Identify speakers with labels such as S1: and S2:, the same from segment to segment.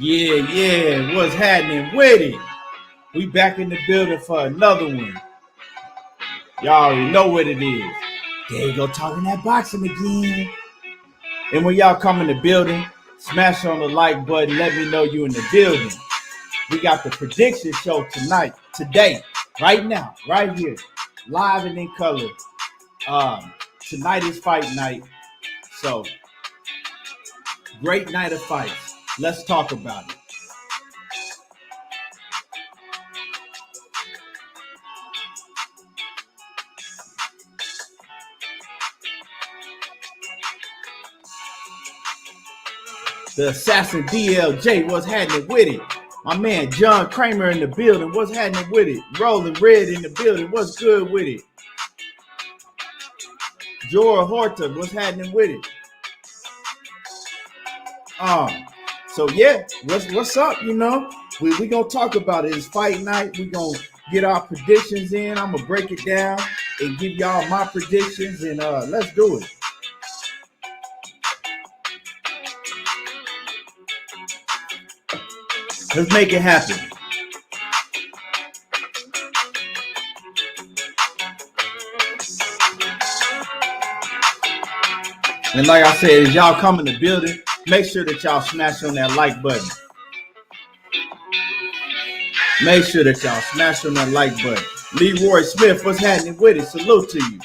S1: Yeah, what's happening with it? We back in the building for another one. Y'all already know what it is. There you go, talking that boxing again. And when y'all come in the building, smash on the like button. Let me know you in the building. We got the prediction show today, right now, right here, live and in color. Tonight is fight night. So, great night of fights. Let's talk about it. The assassin DLJ, what's happening with it? My man John Kramer in the building, what's happening with it? Rolling Red in the building, what's good with it? Jorah Horta, what's happening with it? So yeah, what's up? You know, we gonna talk about it. It's fight night. We gonna get our predictions in. I'm gonna break it down and give y'all my predictions, and let's do it. Let's make it happen. And like I said, as y'all come in the building, make sure that y'all smash on that like button. Make sure that y'all smash on that like button. Leroy Smith, what's happening with it? Salute to you.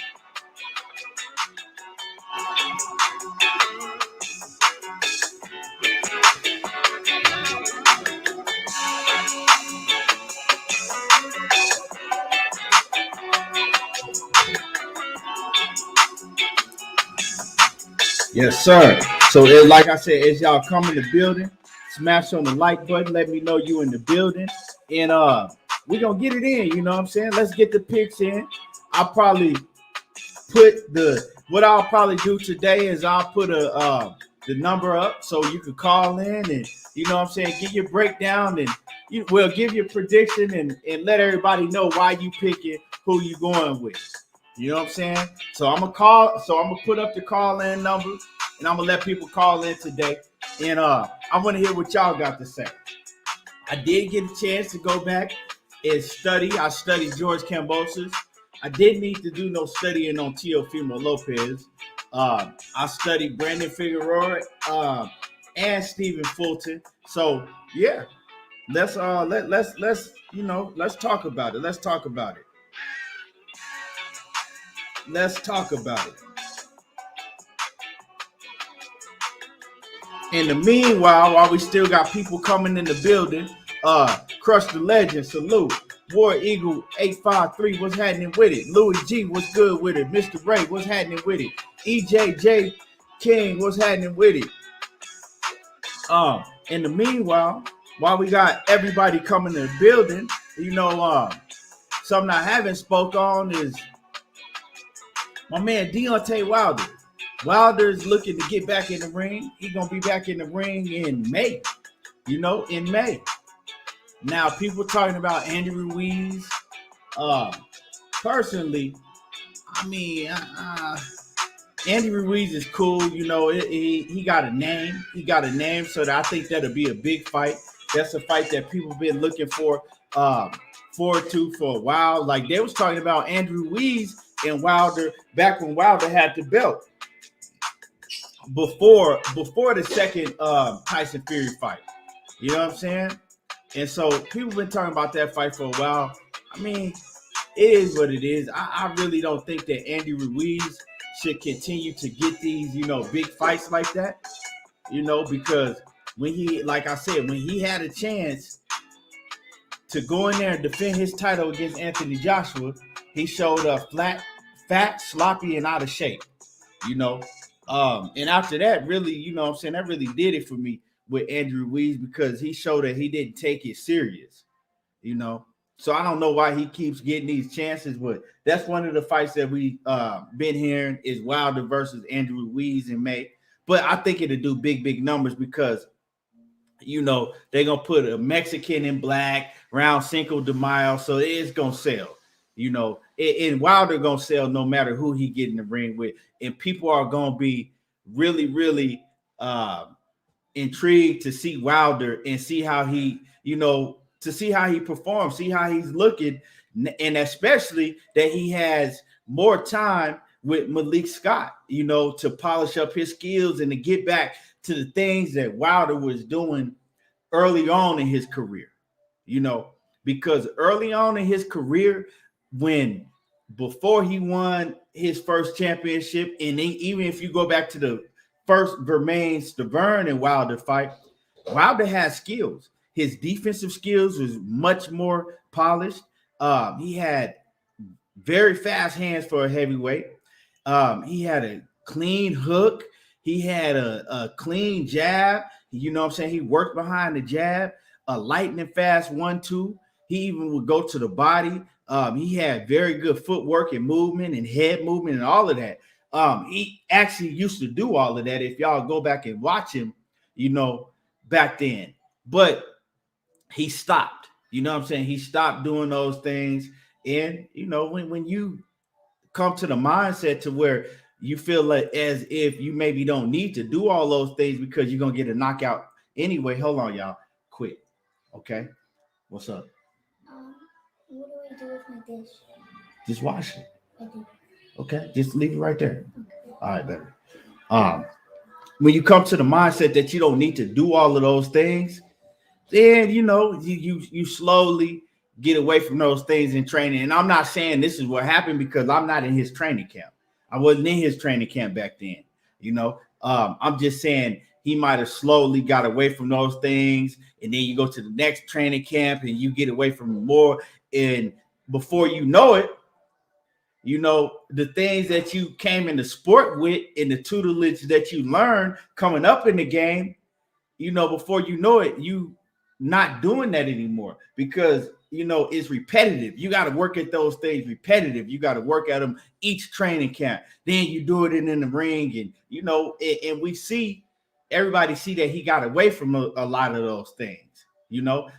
S1: Yes, sir. So, like I said, as y'all come in the building, smash on the like button. Let me know you in the building, and we're gonna get it in. You know what I'm saying? Let's get the picks in. I'll probably put what I'll probably do today is I'll put the number up so you can call in and you know what I'm saying, give your breakdown and you will give your prediction and let everybody know why you picking who you going with. You know what I'm saying? So I'm gonna put up the call-in number and I'm gonna let people call in today. And I want to hear what y'all got to say. I did get a chance to go back and study. I studied George Kambosos. I didn't need to do no studying on Teofimo Lopez. I studied Brandon Figueroa and Stephen Fulton. So yeah, let's talk about it. Let's talk about it. Let's talk about it. In the meanwhile, while we still got people coming in the building, Crush the Legend, salute. War Eagle 853, what's happening with it? Louis G, what's good with it? Mr. Ray, what's happening with it? EJJ King, what's happening with it? In the meanwhile, while we got everybody coming in the building, you know, something I haven't spoke on is my man Deontay Wilder. Wilder is looking to get back in the ring. He's going to be back in the ring in May, in May. Now, people talking about Andy Ruiz. Personally, I mean, Andy Ruiz is cool. He got a name. He got a name, so that I think that'll be a big fight. That's a fight that people have been looking forward to for a while. Like, they was talking about Andrew Ruiz and Wilder back when Wilder had the belt. Before the second Tyson Fury fight. You know what I'm saying? And so people been talking about that fight for a while. I mean, it is what it is. I really don't think that Andy Ruiz should continue to get these, big fights like that. Because when he had a chance to go in there and defend his title against Anthony Joshua, he showed up fat, sloppy, and out of shape. And after that, really, that really did it for me with Andrew Ruiz because he showed that he didn't take it serious, So I don't know why he keeps getting these chances, but that's one of the fights that we been hearing is Wilder versus Andrew Ruiz in May. But I think it'll do big numbers because, they're going to put a Mexican in black around Cinco de Mayo, so it's going to sell. And Wilder going to sell no matter who he get in the ring with. And people are going to be really, really intrigued to see Wilder and see how he, to see how he performs, see how he's looking, and especially that he has more time with Malik Scott, to polish up his skills and to get back to the things that Wilder was doing early on in his career, because early on in his career, before he won his first championship, and even if you go back to the first Stavern and Wilder fight, Wilder has skills. His defensive skills was much more polished. He had very fast hands for a heavyweight. He had a clean hook. He had a clean jab. You know what I'm saying? He worked behind the jab, a lightning fast 1-2. He even would go to the body. He had very good footwork and movement and head movement and all of that. He actually used to do all of that if y'all go back and watch him, back then. But he stopped. You know what I'm saying? He stopped doing those things. And, when you come to the mindset to where you feel like as if you maybe don't need to do all those things because you're going to get a knockout anyway. Hold on, y'all. Quick. Okay. What's up?
S2: What do I do with my dish?
S1: Just wash it.
S2: I do.
S1: Okay. Just leave it right there. Okay. All right, better. When you come to the mindset that you don't need to do all of those things, then, you slowly get away from those things in training. And I'm not saying this is what happened because I'm not in his training camp. I wasn't in his training camp back then. I'm just saying he might have slowly got away from those things. And then you go to the next training camp and you get away from more. And before you know it, the things that you came in the sport with and the tutelage that you learned coming up in the game, before you know it, you not doing that anymore because, it's repetitive. You got to work at those things repetitive. You got to work at them each training camp. Then you do it in the ring and, and we see everybody see that he got away from a lot of those things,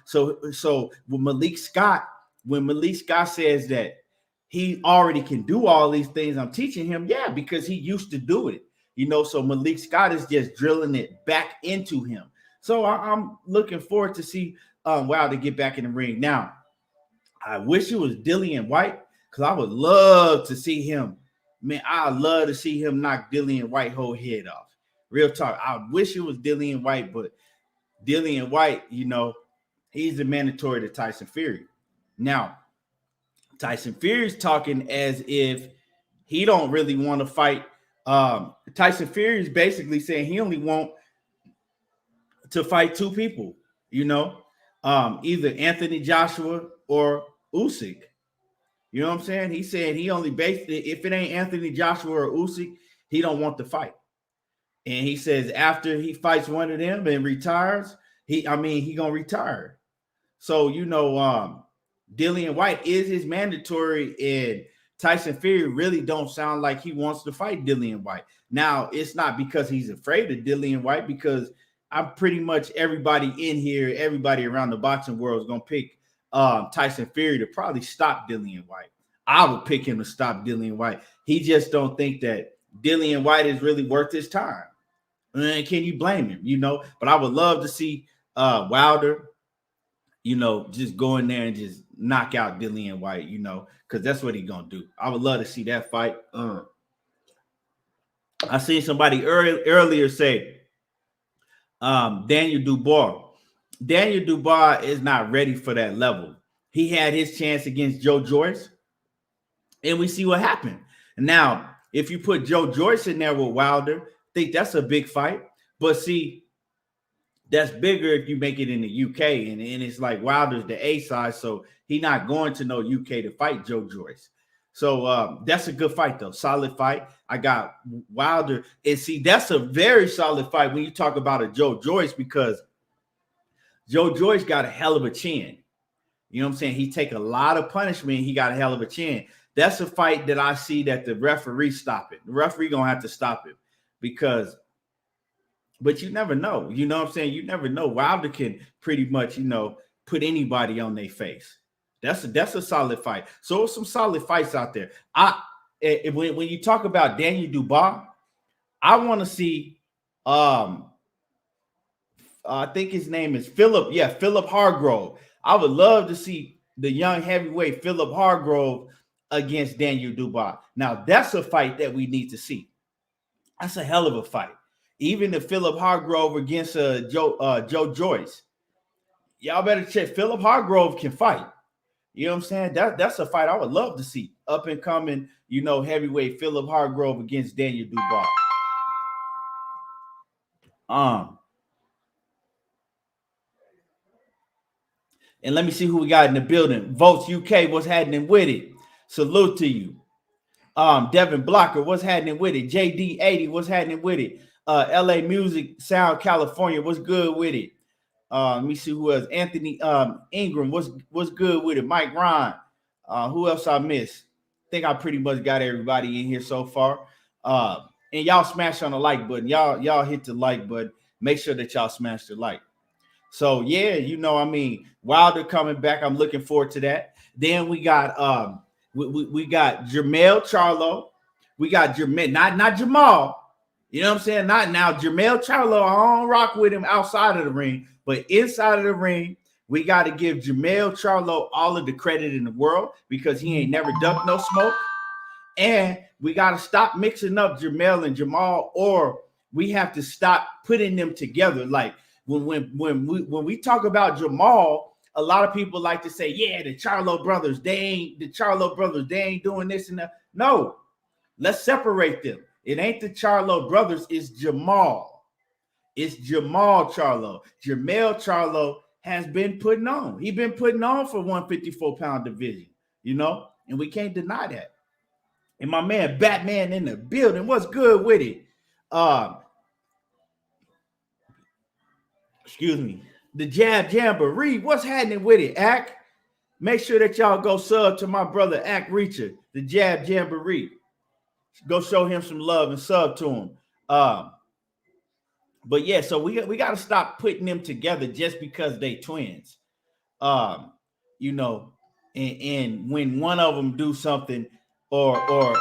S1: So when Malik Scott says that he already can do all these things I'm teaching him, yeah, because he used to do it, so Malik Scott is just drilling it back into him. So I'm looking forward to see Wilder get back in the ring. Now, I wish it was Dillian White because I would love to see him. Man, I'd love to see him knock Dillian White whole head off. Real talk. I wish it was Dillian White, but Dillian White, he's the mandatory to Tyson Fury. Now, Tyson Fury's talking as if he don't really want to fight. Tyson Fury is basically saying he only want to fight two people, either Anthony Joshua or Usyk. You know what I'm saying? He said he only basically, if it ain't Anthony Joshua or Usyk, he don't want to fight. And he says after he fights one of them and retires, he gonna retire. So Dillian White is his mandatory, and Tyson Fury really don't sound like he wants to fight Dillian White. Now, it's not because he's afraid of Dillian White, because I'm pretty much everybody in here, everybody around the boxing world is gonna pick Tyson Fury to probably stop Dillian White. I would pick him to stop Dillian White. He just don't think that Dillian White is really worth his time. And can you blame him? But I would love to see Wilder, just go in there and just knock out Dillian White, because that's what he's gonna do. I would love to see that fight. I seen somebody earlier say Daniel Dubois. Daniel Dubois is not ready for that level. He had his chance against Joe Joyce, and we see what happened. Now, if you put Joe Joyce in there with Wilder, I think that's a big fight. But see, that's bigger if you make it in the UK, and it's like Wilder's the A side, so he's not going to no UK to fight Joe Joyce. So that's a good fight, though. Solid fight. I got Wilder, and see, that's a very solid fight when you talk about a Joe Joyce, because Joe Joyce got a hell of a chin. You know what I'm saying? He take a lot of punishment. He got a hell of a chin. That's a fight that I see that the referee stop it. The referee going to have to stop it but you never know. You know what I'm saying? You never know. Wilder can pretty much, put anybody on their face. That's a solid fight. So some solid fights out there. When you talk about Daniel Dubois, I want to see I think his name is Philip. Yeah, Philip Hargrove. I would love to see the young heavyweight Philip Hargrove against Daniel Dubois. Now that's a fight that we need to see. That's a hell of a fight. Even the Philip Hargrove against Joe Joyce. Y'all better check. Philip Hargrove can fight. You know what I'm saying? That's a fight I would love to see. Up and coming, heavyweight Philip Hargrove against Daniel Dubois. And let me see who we got in the building. Votes UK, what's happening with it? Salute to you. Devin Blocker, what's happening with it? JD80, what's happening with it? LA Music Sound California, what's good with it? Let me see who else. Anthony Ingram, what's good with it? Mike Ryan. Who else I missed? I think I pretty much got everybody in here so far. And y'all smash on the like button. Y'all hit the like button. Make sure that y'all smash the like. So yeah, Wilder coming back. I'm looking forward to that. Then we got we got Jermail Charlo. We got Jermail, not Jamal. You know what I'm saying? Not now. Jermail Charlo, I don't rock with him outside of the ring, but inside of the ring, we got to give Jermail Charlo all of the credit in the world because he ain't never ducked no smoke. And we got to stop mixing up Jamelle and Jamal, or we have to stop putting them together. Like when we talk about Jamal, a lot of people like to say, yeah, the Charlo brothers, they ain't doing this and that. No, let's separate them. It ain't the Charlo brothers, it's Jamal. It's Jamal Charlo. Jermail Charlo has been putting on. He's been putting on for 154-pound division, and we can't deny that. And my man Batman in the building, what's good with it? Excuse me. The Jab Jamboree, what's happening with it, Ack? Make sure that y'all go sub to my brother Ack Reacher, the Jab Jamboree. Go show him some love and sub to him. But yeah, so we got to stop putting them together just because they twins. And when one of them do something or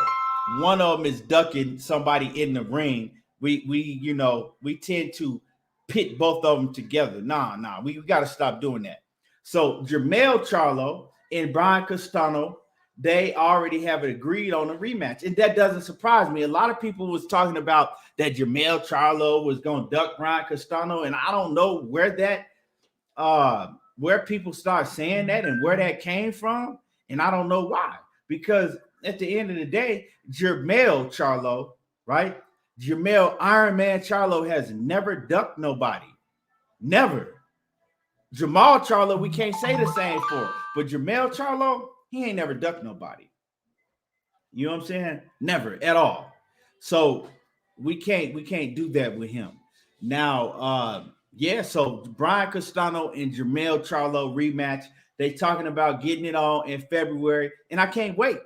S1: one of them is ducking somebody in the ring, we tend to pit both of them together. Nah, we got to stop doing that. So Jermail Charlo and Brian Castano, they already have agreed on a rematch. And that doesn't surprise me. A lot of people was talking about that Jermail Charlo was going to duck Brian Castano. And I don't know where people start saying that and where that came from. And I don't know why. Because at the end of the day, Jermail Charlo, right? Jermail Iron Man Charlo has never ducked nobody. Never. Jamal Charlo, we can't say the same for. But Jermail Charlo, he ain't never ducked nobody. You know what I'm saying? Never at all. So we can't do that with him. Now, so Brian Castano and Jermail Charlo rematch. They talking about getting it on in February, and I can't wait.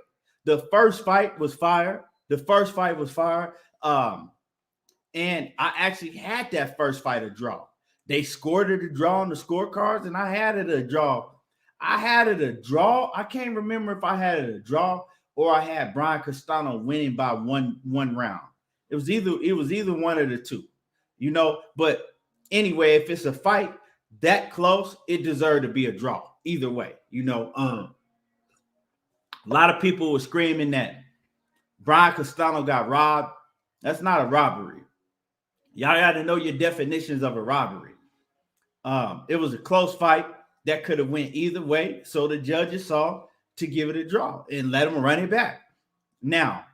S1: The first fight was fire. And I actually had that first fight a draw. They scored it a draw on the scorecards, and I had it a draw. I can't remember if I had it a draw or I had Brian Castano winning by one round. It was either one of the two, But anyway, if it's a fight that close, it deserved to be a draw. Either way, a lot of people were screaming that Brian Castano got robbed. That's not a robbery. Y'all got to know your definitions of a robbery. It was a close fight that could have went either way. So the judges saw to give it a draw and let them run it back. Now,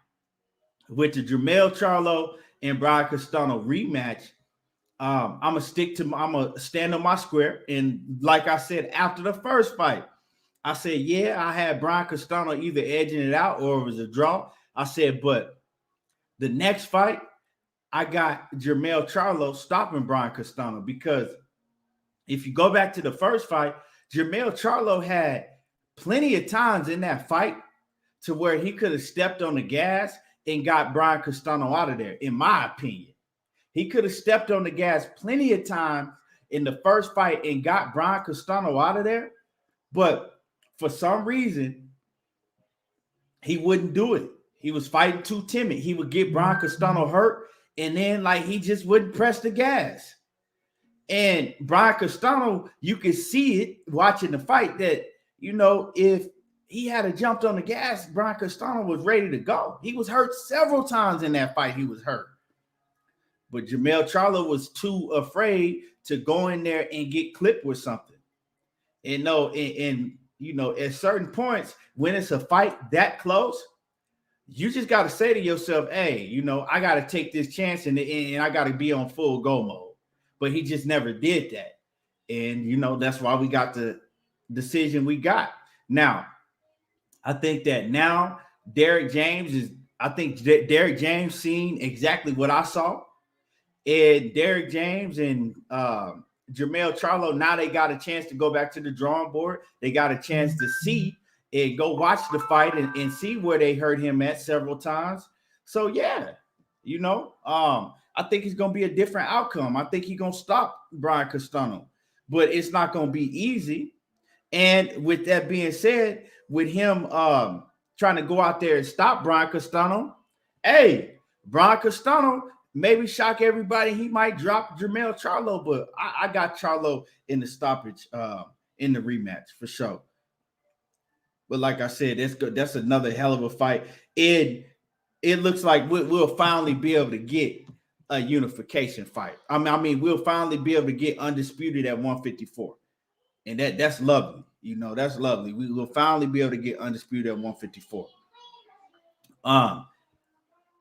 S1: with the Jermail Charlo and Brian Castano rematch, I'm gonna stand on my square. And like I said, after the first fight, I said, yeah, I had Brian Castano either edging it out or it was a draw. I said, but the next fight, I got Jermail Charlo stopping Brian Castano, because if you go back to the first fight, Jermail Charlo had plenty of times in that fight to where he could have stepped on the gas and got Brian Castano out of there, in my opinion. He could have stepped on the gas plenty of times in the first fight and got Brian Castano out of there. But for some reason, he wouldn't do it. He was fighting too timid. He would get Brian Castano hurt, and then he just wouldn't press the gas. And Brian Castano, you can see it watching the fight that, if he had jumped on the gas, Brian Castano was ready to go. He was hurt several times in that fight. He was hurt. But Jamelle Charlo was too afraid to go in there and get clipped with something. And at certain points, when it's a fight that close, you just got to say to yourself, hey, I got to take this chance and I got to be on full go mode. But he just never did that. And, that's why we got the decision we got. Now, I think that now Derek James seen exactly what I saw. And Derek James and Jermail Charlo, now they got a chance to go back to the drawing board. They got a chance to see and go watch the fight and see where they hurt him at several times. So, yeah, I think it's going to be a different outcome. I think he's going to stop Brian Castano, but it's not going to be easy. And with that being said, with him trying to go out there and stop Brian Castano, hey, Brian Castano maybe shock everybody. He might drop Jamelle Charlo, but I got Charlo in the stoppage in the rematch for sure. But like I said, that's another hell of a fight. It looks like we'll finally be able to get a unification fight. I mean, we'll finally be able to get undisputed at 154. And that's lovely. That's lovely. We will finally be able to get undisputed at 154.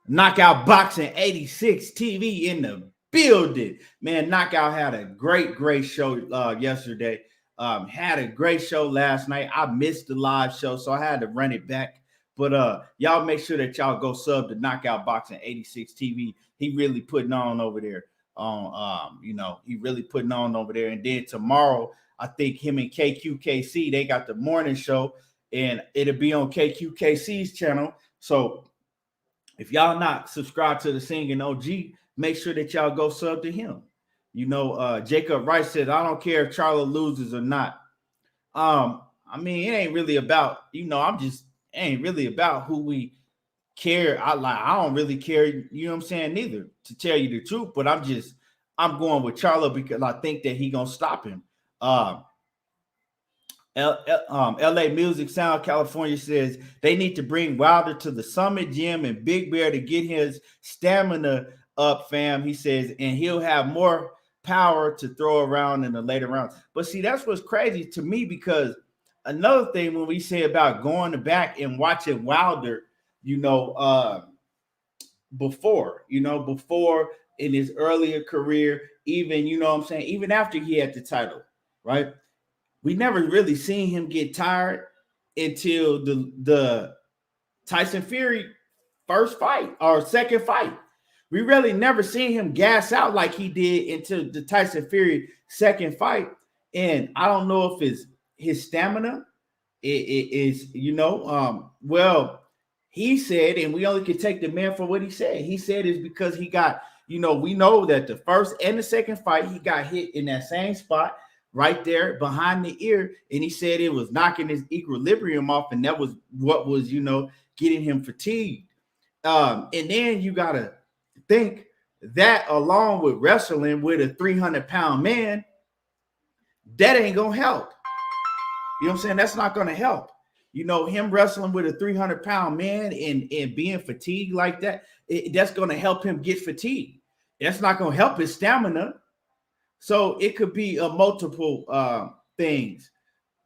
S1: Knockout Boxing 86 TV in the building. Man, Knockout had a great show yesterday. Had a great show last night. I missed the live show, so I had to run it back. But y'all make sure that y'all go sub to Knockout Boxing 86 TV. He really putting on over there. He really putting on over there. And then tomorrow, I think him and KQKC, they got the morning show, and it'll be on KQKC's channel. So if y'all not subscribed to the Singing OG, make sure that y'all go sub to him. Jacob Rice said, I don't care if Charlo loses or not. I mean, it ain't really about, it ain't really about who we care. I don't really care, neither, to tell you the truth, but I'm going with Charlo because I think that he gonna stop him. LA Music Sound California says they need to bring Wilder to the Summit Gym and Big Bear to get his stamina up, fam. He says, and he'll have more power to throw around in the later rounds. But see, that's what's crazy to me, because another thing when we say about going back and watching Wilder, before in his earlier career, even, even after he had the title, right? We never really seen him get tired until the Tyson Fury first fight or second fight. We really never seen him gas out like he did until the Tyson Fury second fight. And I don't know if it's his stamina. It is, well, he said, and we only can take the man for what he said. He said it's because he got, we know that the first and the second fight, he got hit in that same spot right there behind the ear. And he said it was knocking his equilibrium off. And that was what was, getting him fatigued. And then you got to think that along with wrestling with a 300-pound man, that ain't going to help. You know what I'm saying? That's not going to help. Him wrestling with a 300-pound man and being fatigued like that, that's going to help him get fatigued. That's not going to help his stamina. So it could be a multiple things.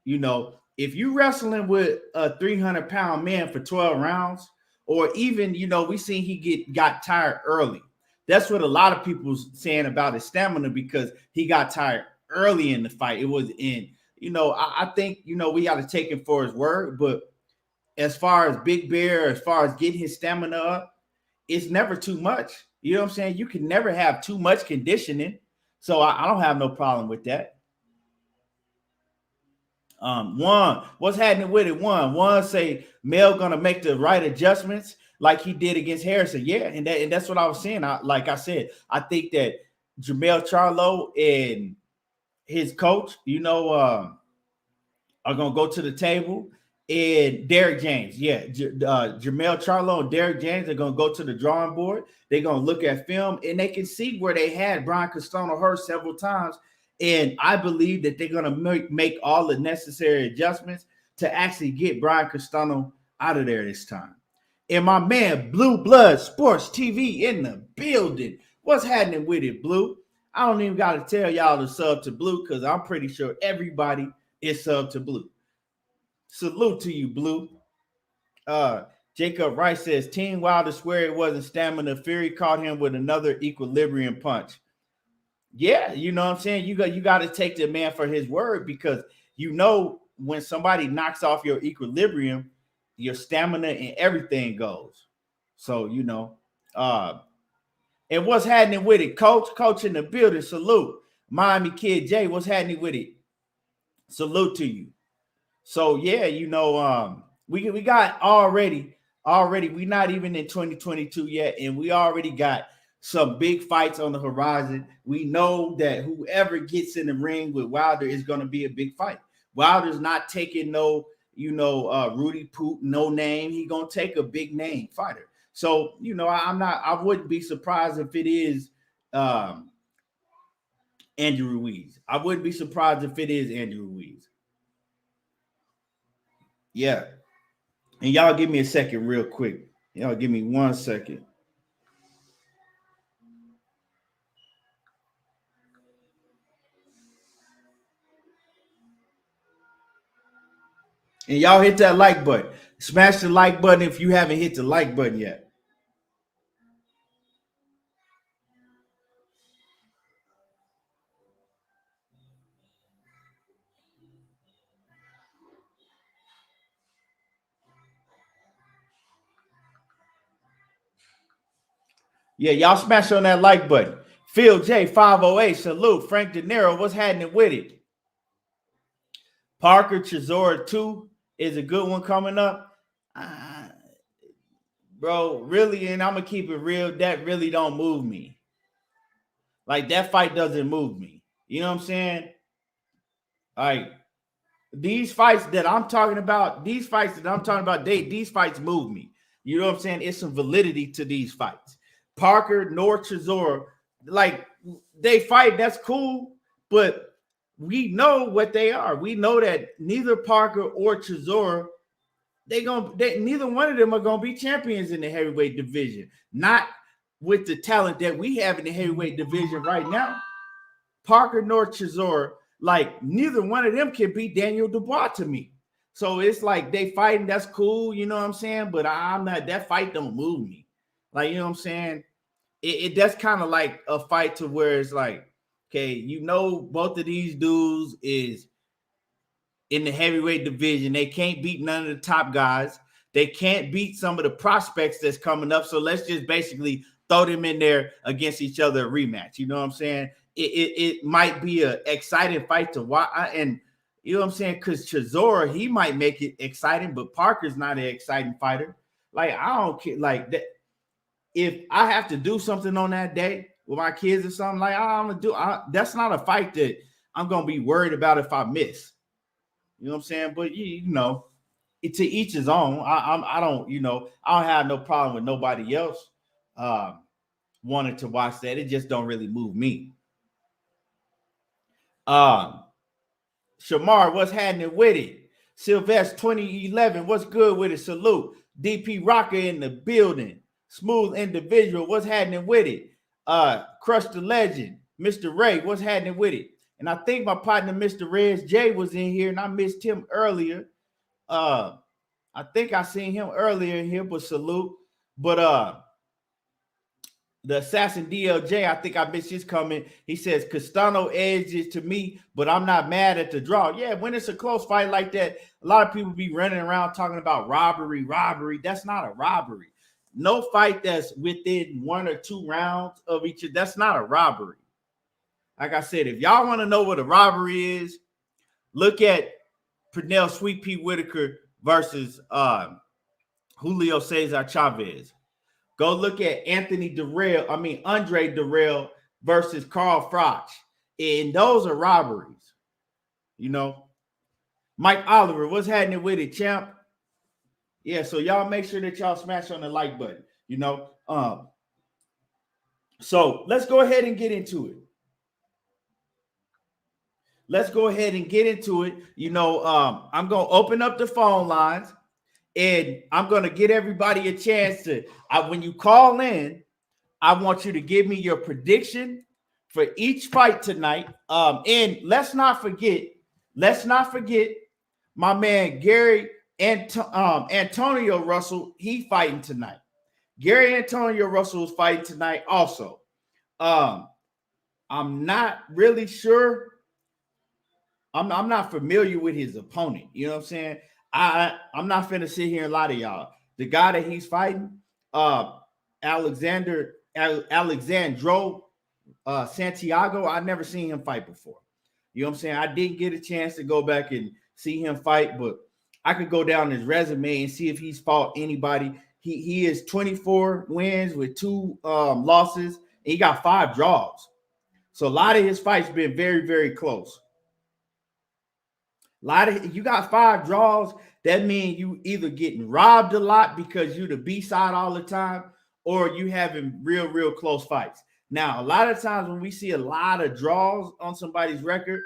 S1: If you wrestling with a 300-pound man for 12 rounds, or even, we seen he got tired early. That's what a lot of people's saying about his stamina, because he got tired early in the fight. It was in, I think, we got to take him for his word. But as far as Big Bear, as far as getting his stamina up, it's never too much. You know what I'm saying? You can never have too much conditioning. So I don't have no problem with that. What's happening with it? One say Mel gonna make the right adjustments like he did against Harrison. Yeah, and that's what I was saying. Like I said, I think that Jamelle Charlo and his coach, are gonna go to the table, and Derek James, Jamelle Charlo and Derek James are gonna go to the drawing board. They're gonna look at film, and they can see where they had Brian Castano hurt several times, And I believe that they're going to make all the necessary adjustments to actually get Brian Castano out of there this time. And my man, Blue Blood Sports TV in the building. What's happening with it, Blue? I don't even got to tell y'all to sub to Blue because I'm pretty sure everybody is sub to Blue. Salute to you, Blue. Jacob Rice says, Team Wilder swear it wasn't stamina. Fury caught him with another equilibrium punch. Yeah, you know what I'm saying? You got to take the man for his word because you know when somebody knocks off your equilibrium, your stamina and everything goes. So, you know, and what's happening with it? Coach in the building, salute. Miami Kid J, what's happening with it? Salute to you. So, yeah, you know, we got already, we're not even in 2022 yet, and we already got some big fights on the horizon. We know that whoever gets in the ring with Wilder is going to be a big fight. Wilder's not taking no, Rudy Poot, no name. He's going to take a big name fighter. So, you know, I wouldn't be surprised if it is Andrew Ruiz. I wouldn't be surprised if it is Andrew Ruiz. Yeah. And y'all give me a second real quick. Y'all give me 1 second. And y'all hit that like button. Smash the like button if you haven't hit the like button yet. Yeah, y'all smash on that like button. Phil J 508, salute. Frank De Niro, what's happening with it? Parker Chisora 2 is a good one coming up. Bro, really, and I'm gonna keep it real. That really don't move me. Like that fight doesn't move me. You know what I'm saying? Like these fights that I'm talking about, these fights move me. You know what I'm saying? It's some validity to these fights. Parker nor Chisora, like they fight, that's cool, but we know what they are. We know that neither Parker or Chisora, neither one of them are gonna be champions in the heavyweight division. Not with the talent that we have in the heavyweight division right now. Parker nor Chisora, like neither one of them can beat Daniel Dubois to me. So it's like they fighting, that's cool, you know what I'm saying? But I'm not, that fight don't move me. Like, you know what I'm saying? That's kind of like a fight to where it's like, okay, you know, both of these dudes is in the heavyweight division. They can't beat none of the top guys. They can't beat some of the prospects that's coming up. So let's just basically throw them in there against each other, a rematch. You know what I'm saying? It might be an exciting fight to watch. And you know what I'm saying? Because Chisora, he might make it exciting, but Parker's not an exciting fighter. Like, I don't care. Like, that, if I have to do something on that day with my kids or something, like, I'm going to do, that's not a fight that I'm going to be worried about if I miss. You know what I'm saying? But, you know, to each his own. I don't, you know, I don't have no problem with nobody else wanting to watch that. It just don't really move me. Shamar, what's happening with it? Sylvester 2011, what's good with it? Salute. DP Rocker in the building. Smooth individual, what's happening with it? Crush the Legend. Mr. Ray, what's happening with it? And I think my partner, Mr. Rez J, was in here, and I missed him earlier. I think I seen him earlier in here, but salute. But the assassin DLJ, I think I missed his comment. He says Castano edges to me, but I'm not mad at the draw. Yeah, when it's a close fight like that, a lot of people be running around talking about robbery. That's not a robbery. No fight that's within 1 or 2 rounds of each other, that's not a robbery. Like I said, if y'all want to know what a robbery is, look at Pernell Sweet Pea Whitaker versus Julio Cesar Chavez. Go look at Andre Durrell versus Carl Froch. And those are robberies. You know, Mike Oliver, what's happening with it, champ? Yeah, so y'all make sure that y'all smash on the like button, you know. So let's go ahead and get into it. let's go ahead and get into it. I'm gonna open up the phone lines, and I'm gonna get everybody a chance to. When you call in, I want you to give me your prediction for each fight tonight. And let's not forget, my man Gary and Antonio Russell. He fighting tonight. Gary Antonio Russell is fighting tonight also. I'm not really sure. I'm not familiar with his opponent. You know what I'm saying? I'm not finna sit here and lie to y'all. The guy that he's fighting, Alexandro Santiago, I never seen him fight before. You know what I'm saying? I didn't get a chance to go back and see him fight, but I could go down his resume and see if he's fought anybody. He is 24 wins with 2 losses, and he got 5 draws. So a lot of his fights been very, very close. You got 5 draws. That means you either getting robbed a lot because you the B side all the time, or you having real, real close fights. Now, a lot of times when we see a lot of draws on somebody's record,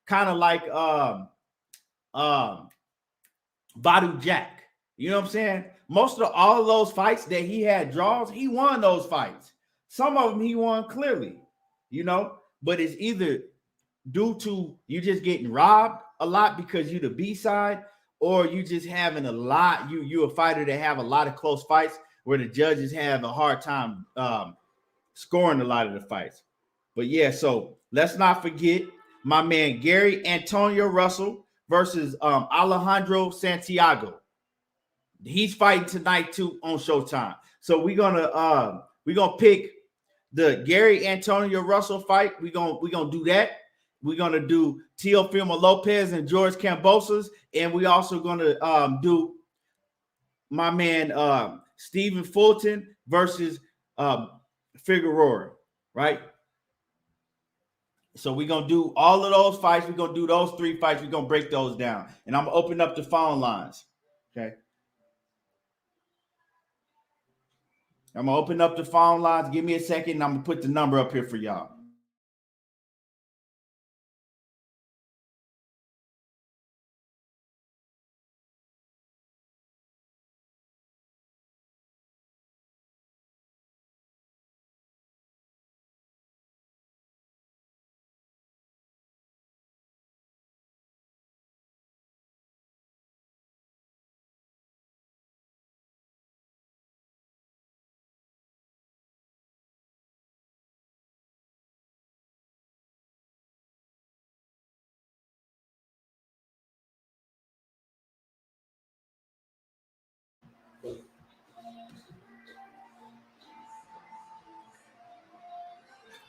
S1: kind of like Badu Jack. You know what I'm saying? Most of all of those fights that he had draws, he won those fights. Some of them he won clearly, but it's either due to you just getting robbed a lot because you the B side, or you just having a lot. You a fighter that have a lot of close fights where the judges have a hard time scoring a lot of the fights. But yeah, so let's not forget my man Gary Antonio Russell versus Alejandro Santiago. He's fighting tonight too on Showtime. So we're gonna pick the Gary Antonio Russell fight. We're gonna do that. We're gonna do Teofimo Lopez and George Kambosos, and we also gonna do my man Stephen Fulton versus Figueroa, right? So we're gonna do all of those fights. We're gonna do those 3 fights. We're gonna break those down, and I'm gonna open up the phone lines. Okay. I'm gonna open up the phone lines. Give me a second, and I'm gonna put the number up here for y'all.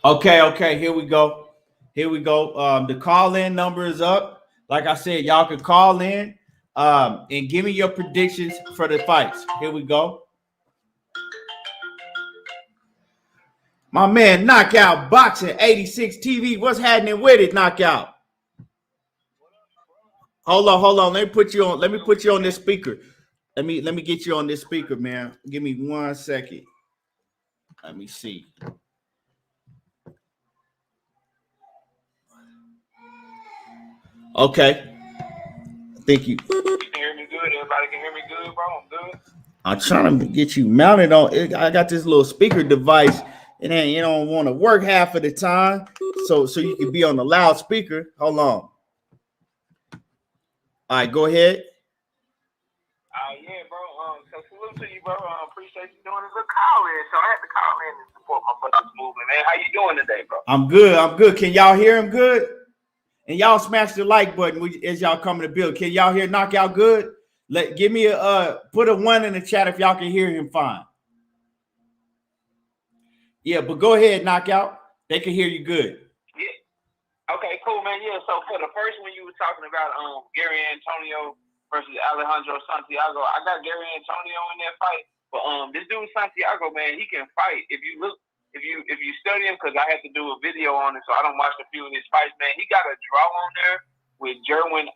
S1: Okay, here we go. The call-in number is up. Like I said, y'all can call in and give me your predictions for the fights. Here we go. My man, Knockout Boxing 86 TV. What's happening with it, Knockout? Hold on. Let me put you on this speaker. Let me get you on this speaker, man. Give me 1 second. Let me see. Okay. Thank you.
S3: You can hear me good. Everybody can hear me good, bro. I'm good.
S1: I'm trying to get you mounted on. I got this little speaker device, and then you don't want to work half of the time, so you can be on the loudspeaker. Hold on. All right, go ahead.
S3: Yeah, bro. So salute to you, bro. Appreciate you doing this little call in. So I had to call in and support my brother's movement, man. How you doing today, bro?
S1: I'm good. Can y'all hear him good? And y'all smash the like button as y'all come to the build. Can y'all hear Knockout good? Give me put a 1 in the chat if y'all can hear him fine. Yeah, but go ahead, Knockout. They can hear you good.
S3: Yeah. Okay, cool, man. Yeah. So for the first one, you were talking about Gary Antonio versus Alejandro Santiago. I got Gary Antonio in that fight, but this dude Santiago, man, he can fight. If you look, if you study him, because I had to do a video on it, so I don't watch a few of his fights, man. He got a draw on there with Jermail,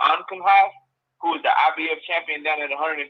S3: who is the IBF champion down at 115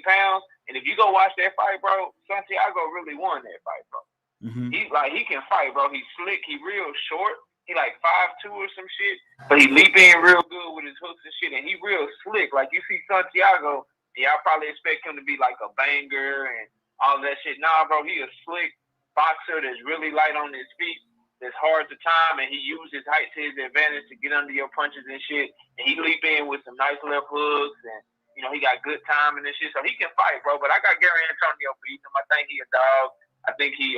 S3: pounds. And if you go watch that fight, bro, Santiago really won that fight, bro. Mm-hmm. He can fight, bro. He's slick. He real short. He like 5'2" or some shit. But he leap in real good with his hooks and shit, and he real slick. Like you see Santiago, y'all probably expect him to be like a banger and all that shit. Nah, bro, he a slick boxer that's really light on his feet, that's hard to time, and he uses his height to his advantage to get under your punches and shit. And he leap in with some nice left hooks, and he got good timing and shit, so he can fight, bro. But I got Gary Antonio beating him. I think he a dog. I think he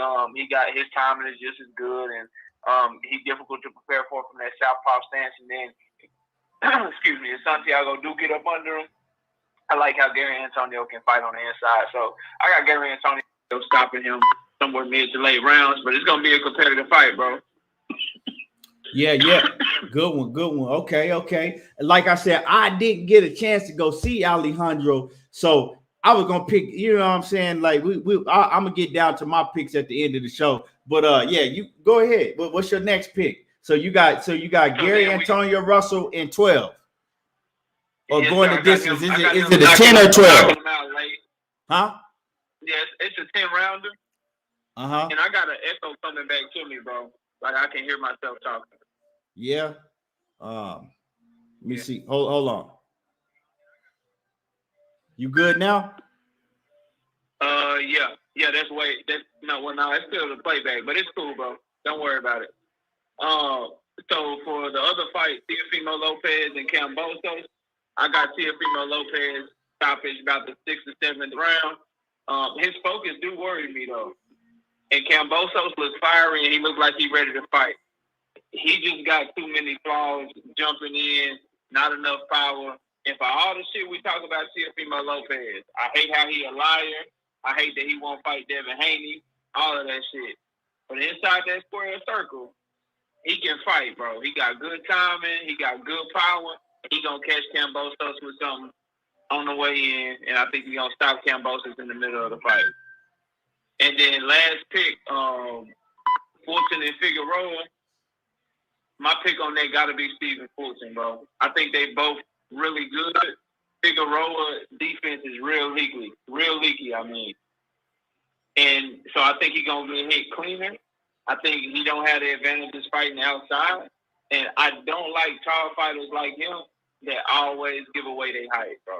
S3: got his timing is just as good, and he's difficult to prepare for from that southpaw stance. And then, excuse me, if Santiago do get up under him, I like how Gary Antonio can fight on the inside. So I got Gary Antonio stopping him somewhere mid to late rounds, but it's gonna be a competitive fight, bro.
S1: Yeah. Good one. Okay. Like I said, I didn't get a chance to go see Alejandro, so I was gonna pick, you know what I'm saying? Like I'm gonna get down to my picks at the end of the show. But yeah, you go ahead. What's your next pick? So you got Gary Antonio Russell in 12. Or going the distance. Is it a 10 or 12? Huh?
S3: Yes, it's a 10 rounder.
S1: Uh-huh.
S3: And I got an echo coming back to me, bro. Like I can hear myself talking.
S1: Yeah. Let me see. Hold on. You good now?
S3: Yeah, it's still the playback, but it's cool, bro. Don't worry about it. So for the other fight, Teofimo Lopez and Kambosos, I got Teofimo Lopez stoppage about the 6th or 7th round. His focus do worry me though. And Kambosos looks fiery and he looks like he's ready to fight. He just got too many flaws, jumping in, not enough power. And for all the shit we talk about Teofimo Lopez, I hate how he a liar. I hate that he won't fight Devin Haney, all of that shit. But inside that square circle, he can fight, bro. He got good timing. He got good power. He gonna catch Kambosos with something on the way in, and I think he's gonna stop Kambosos in the middle of the fight. And then last pick, Fulton and Figueroa. My pick on that gotta be Stephen Fulton, bro. I think they both really good. Figueroa defense is real leaky. I mean, and so I think he's gonna get hit cleaner. I think he don't have the advantages fighting outside, and I don't like tall fighters like him that always give away their height, bro.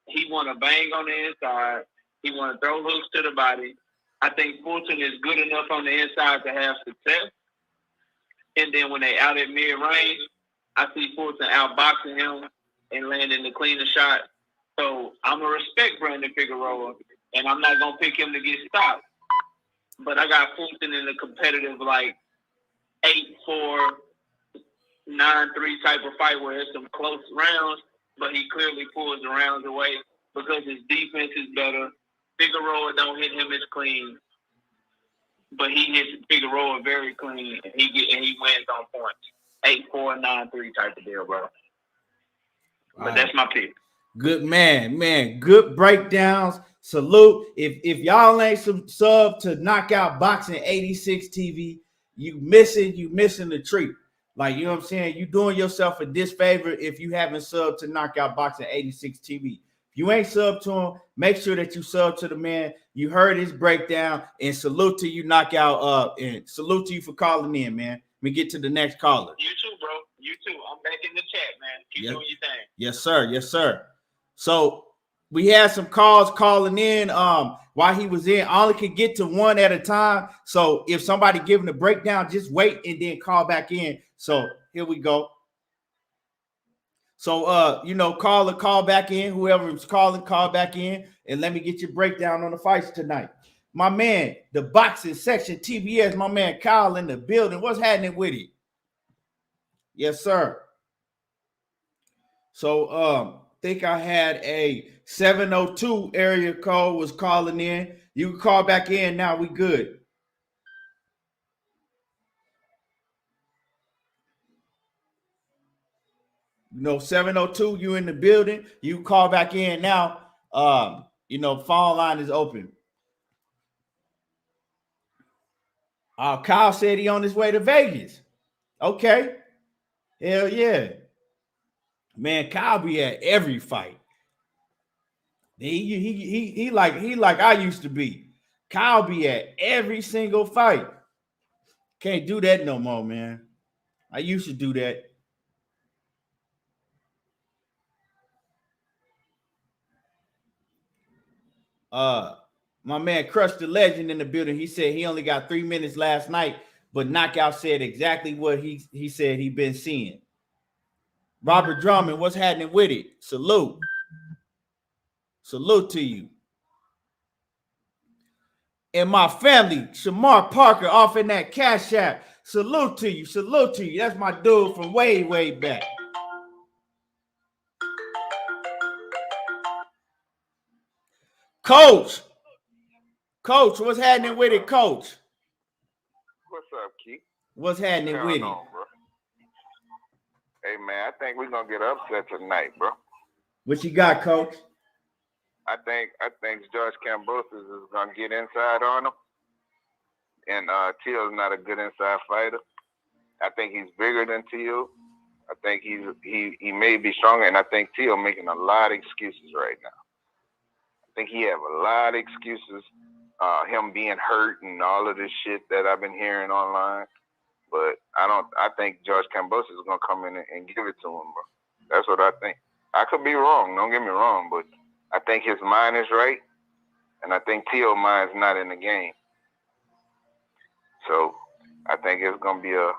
S3: He want to bang on the inside. He want to throw hooks to the body. I think Fulton is good enough on the inside to have success. And then when they out at mid-range, I see Fulton outboxing him and landing the cleaner shot. So I'm going to respect Brandon Figueroa, and I'm not going to pick him to get stopped. But I got Fulton in a competitive, like, 8-4, 9-3 type of fight where it's some close rounds, but he clearly pulls the rounds away because his defense is better. Figueroa don't hit him as clean, but he hits Figueroa very clean, and he wins on points. 8-4, 9-3 type of deal, bro. But that's my pick.
S1: Good man. Good breakdowns. Salute. If y'all ain't sub to Knockout Boxing 86 TV, you missing the treat. Like, you know what I'm saying? You doing yourself a disfavor if you haven't subbed to Knockout Boxing 86 TV. If you ain't subbed to him, make sure that you sub to the man. You heard his breakdown, and salute to you, Knockout, and salute to you for calling in, man. Let me get to the next caller.
S3: You too, bro. You too. I'm back in the chat, man. Keep doing your thing.
S1: Yes, sir. So we had some calls calling in while he was in. I only could get to one at a time. So if somebody giving a breakdown, just wait and then call back in. So here we go. So call back in. Whoever's calling, call back in and let me get your breakdown on the fights tonight. My man, the boxing section TBS, my man Kyle in the building. What's happening with it? Yes, sir. So think I had a 702 area code was calling in. You can call back in now. We good. You know, 702, you in the building. You call back in now. Phone line is open. Kyle said he on his way to Vegas. Okay. Hell yeah. Man, Kyle be at every fight. He like I used to be. Kyle be at every single fight. Can't do that no more, man. I used to do that. My man Crush the Legend in the building. He said he only got 3 minutes last night, but Knockout said exactly what he said he been seeing. Robert Drummond, what's happening with it? Salute. Salute to you. And my family, Shamar Parker, off in that Cash App. Salute to you. Salute to you. That's my dude from way, way back. Coach, what's happening with it, Coach?
S4: What's up, Keith?
S1: What's happening with it?
S4: Bro? Hey, man, I think we're going to get upset tonight, bro.
S1: What you got, Coach?
S4: I think George Kambosos is going to get inside on him. And Teo's not a good inside fighter. I think he's bigger than Teo. I think he may be stronger, and I think Teo making a lot of excuses right now. I think he have a lot of excuses, him being hurt and all of this shit that I've been hearing online. But I think George Kambosos is gonna come in and give it to him, bro. That's what I think. I could be wrong, don't get me wrong, but I think his mind is right, and I think Teo's mind's not in the game. So I think it's gonna be a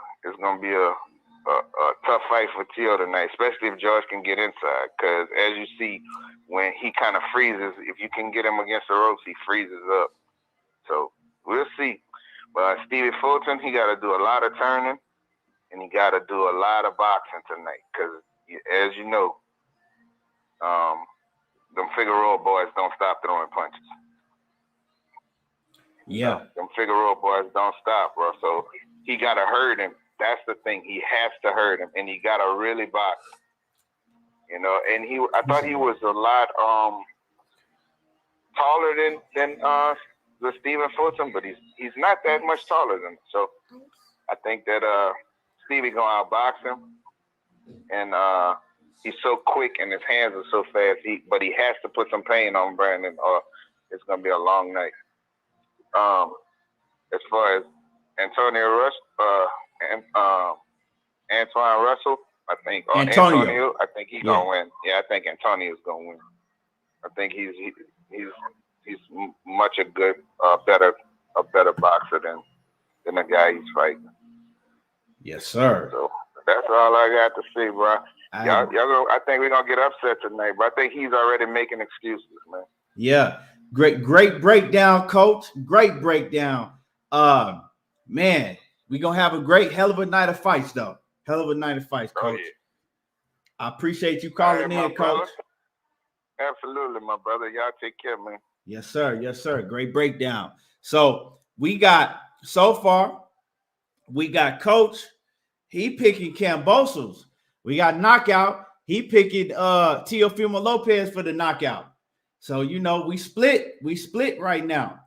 S4: tough fight for Teo tonight, especially if George can get inside. Because as you see, when he kind of freezes, if you can get him against the ropes, he freezes up. So we'll see. But Stevie Fulton, he got to do a lot of turning, and he got to do a lot of boxing tonight. Because as you know, them Figueroa boys don't stop throwing punches.
S1: Yeah.
S4: Them Figueroa boys don't stop, bro. So he got to hurt him. That's the thing. He has to hurt him, and he got to really box. You know, and I thought he was a lot taller than the Stephen Fulton, but he's not that much taller than him. So I think that Stevie gonna outbox him, and he's so quick and his hands are so fast. But he has to put some pain on Brandon, or it's gonna be a long night. As far as Antonio Antoine Russell, I think Antonio, I think he's gonna win. Yeah, I think Antonio's gonna win. I think he's much a better boxer than the guy he's fighting.
S1: Yes, sir.
S4: So that's all I got to say, bro. I think we're gonna get upset tonight, but I think he's already making excuses, man.
S1: Yeah, great breakdown, Coach. Great breakdown. Man, we're gonna have a hell of a night of fights, though. Hell of a night of fights, Coach. Oh, yeah. I appreciate you calling in, Coach.
S4: Brother. Absolutely, my brother. Y'all take care, man.
S1: Yes, sir. Yes, sir. Great breakdown. So we got Coach. He picking Kambosos. We got Knockout. He picking Teofimo Lopez for the knockout. So you know we split right now.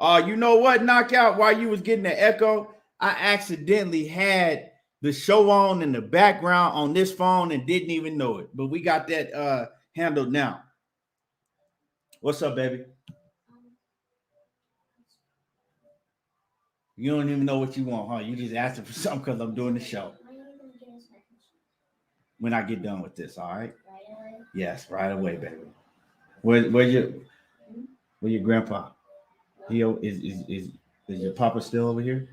S1: You know what, Knockout? While you was getting the echo, I accidentally had the show on in the background on this phone and didn't even know it. But we got that handled now. What's up, baby? You don't even know what you want, huh? You just asking for something because I'm doing the show. When I get done with this, all right?
S2: Right away?
S1: Yes, right away, baby. Where's your grandpa? Is your papa still over here?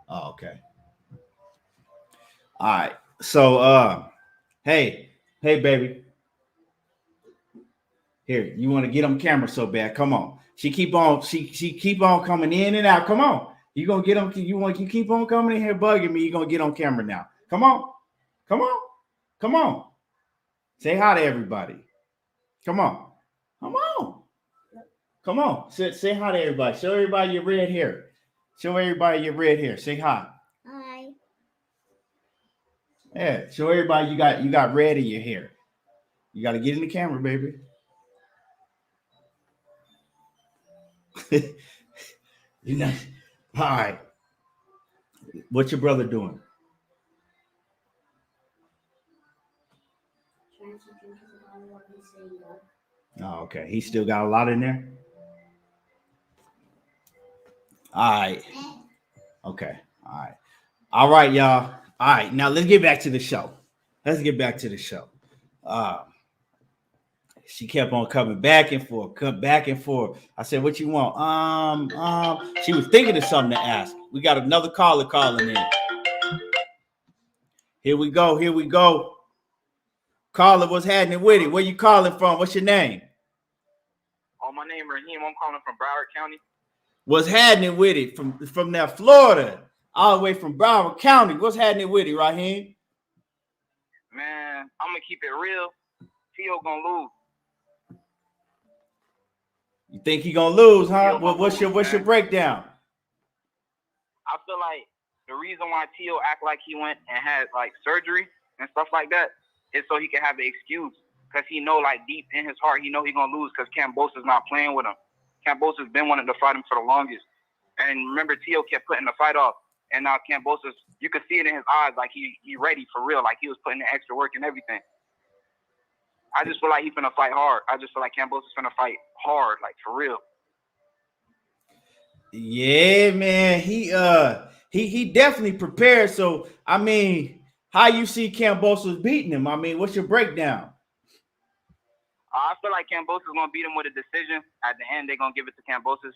S1: Oh, okay. All right. So hey, baby. Here, you want to get on camera so bad. Come on. She keep on coming in and out. Come on. You gonna get on, you keep on coming in here bugging me. You're gonna get on camera now. Come on. Say hi to everybody. Come on. Say hi to everybody. Show everybody your red hair. Say hi.
S2: Hi.
S1: Yeah, show everybody you got red in your hair. You got to get in the camera, baby. You know, all right. What's your brother doing?
S2: Trying to drink his bottle while he's saying go.
S1: Oh, okay. He still got a lot in there. All right. Okay. All right. All right, y'all. All right. Now let's get back to the show. Let's get back to the show. She kept on coming back and forth, come back and forth. I said, "What you want?" She was thinking of something to ask. We got another caller calling in. Here we go. Here we go. Caller, what's happening with it? Where you calling from? What's your name?
S3: Oh, my name is Raheem. I'm calling from Broward County.
S1: What's happening with it? From that Florida, all the way from Broward County. What's happening with it, Raheem?
S3: Man, I'm gonna keep it real. Tio gonna lose.
S1: You think he gonna lose, huh?
S3: Tio
S1: Well, what's
S3: gonna lose,
S1: your breakdown?
S3: I feel like the reason why Tio act like he went and had like surgery and stuff like that is so he can have an excuse. Because he know like deep in his heart, he know he gonna lose because Kambosos not playing with him. Kambosos been wanting to fight him for the longest. And remember, Tio kept putting the fight off. And now Kambosos, you could see it in his eyes, like he ready for real, like he was putting in extra work and everything. I just feel like he's finna fight hard. I just feel like Kambosos finna fight hard, like for real.
S1: Yeah, man. He definitely prepared. So I mean, how you see Kambosos beating him? I mean, what's your breakdown?
S3: I feel like Kambosos gonna beat him with a decision. At the end, they're gonna give it to Kambosos.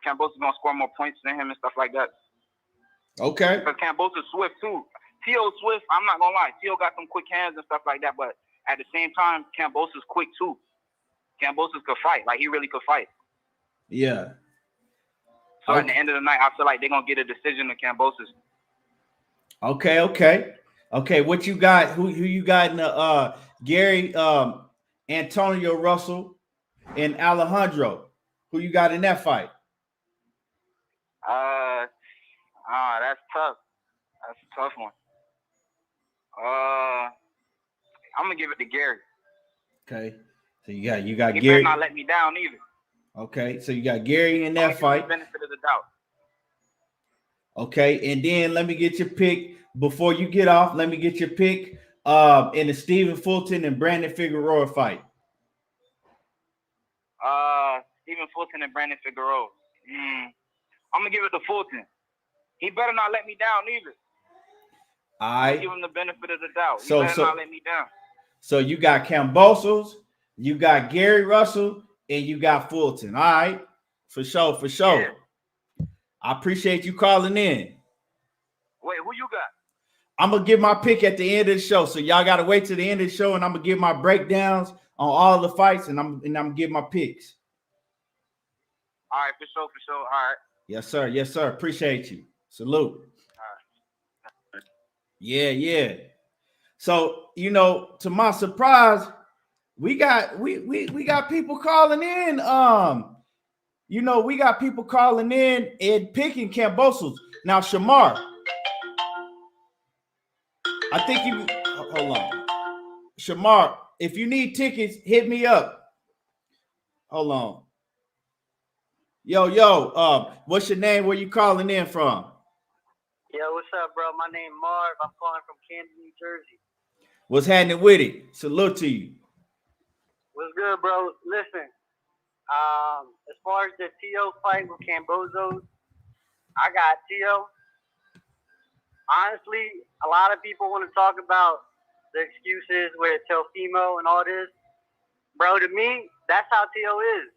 S3: Kambosos gonna score more points than him and stuff like that.
S1: Okay.
S3: Because Kambosos swift too. Tio swift. I'm not gonna lie. Tio got some quick hands and stuff like that. But at the same time, Kambosos quick too. Kambosos could fight. Like he really could fight.
S1: Yeah.
S3: So at the end of the night, I feel like they're gonna get a decision to Kambosos.
S1: Okay. What you got? Who you got in the Gary, Antonio Russell, and Alejandro? Who you got in that fight?
S3: That's tough. That's a tough one. I'm gonna give it to Gary.
S1: Okay. So you got
S3: he
S1: Gary.
S3: He better not let me down either.
S1: Okay. So you got Gary in that fight.
S3: Benefit of the doubt.
S1: Okay, and then let me get your pick before you get off. Let me get your pick in the Stephen Fulton and Brandon Figueroa fight.
S3: Stephen Fulton and Brandon Figueroa. I'm gonna give it to Fulton. He better not let me down either. I give him the benefit of the doubt. He better not let me down.
S1: So you got Kambosos, you got Gary Russell, and you got Fulton. All right, for sure. Yeah. I appreciate you calling in.
S3: Wait, who you got?
S1: I'm gonna give my pick at the end of the show. So y'all gotta wait to the end of the show, and I'm gonna give my breakdowns on all the fights, and I'm gonna give my picks.
S3: All right, for sure. All right.
S1: Yes, sir. Appreciate you. Salute.
S3: All right.
S1: Yeah. So to my surprise, we got people calling in. We got people calling in and picking Kambosos. Now, Shamar, I think you hold on. Shamar, if you need tickets, hit me up. Hold on. Yo, what's your name? Where you calling in from?
S5: Yo, what's up, bro? My name Marv. I'm calling from Camden, New Jersey.
S1: What's happening with it? Salute to you.
S5: What's good, bro? Listen, as far as the Tio fight with Kambosos, I got Tio. Honestly, a lot of people want to talk about the excuses with Teofimo and all this. Bro, to me, that's how Tio is.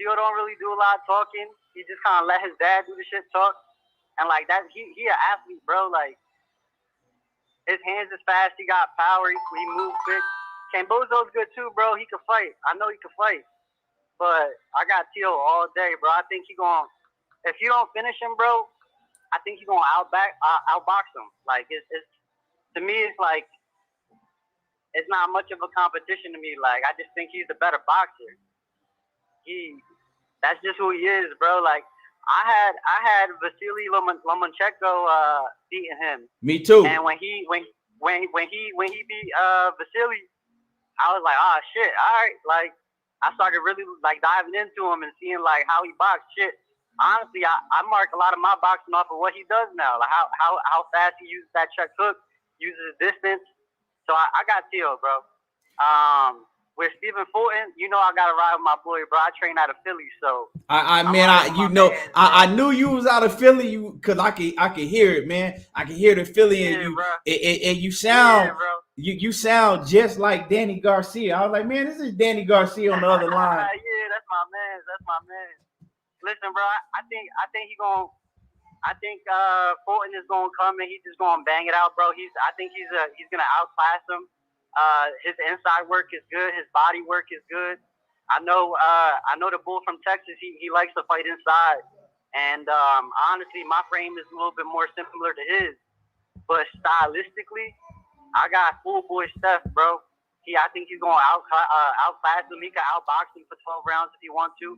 S5: Tio don't really do a lot of talking. He just kind of let his dad do the shit talk. And like that, he an athlete, bro. Like, his hands is fast. He got power. He moves quick. Kambosos good too, bro. He can fight. I know he can fight. But I got Tio all day, bro. I think if you don't finish him, bro, I think he's gonna outbox him. Like it's to me, it's like it's not much of a competition to me. Like I just think he's the better boxer. That's just who he is, bro. Like I had Vasily Lomachenko beating him.
S1: Me too.
S5: And when he beat Vasily, I was like, oh shit, all right. Like I started really like diving into him and seeing like how he boxed. Shit. Honestly, I mark a lot of my boxing off of what he does now, like how fast he uses that check hook, uses his distance. So I got Tio, bro. with Stephen Fulton, you know I gotta ride with my boy, bro. I train out of Philly, so
S1: I knew you was out of Philly, cause I can hear it, man. I can hear the Philly in you,
S5: bro.
S1: And you sound
S5: bro.
S1: you sound just like Danny Garcia. I was like, man, this is Danny Garcia on the other line.
S5: Yeah, that's my man. That's my man. Listen, bro, I think Fulton is gonna come and he's just gonna bang it out, bro. I think he's gonna outclass him. His inside work is good. His body work is good. I know the bull from Texas. He likes to fight inside, and honestly, my frame is a little bit more similar to his. But stylistically, I got full boy Steph, bro. I think he's gonna outclass him. He can outbox him for 12 rounds if he wants to.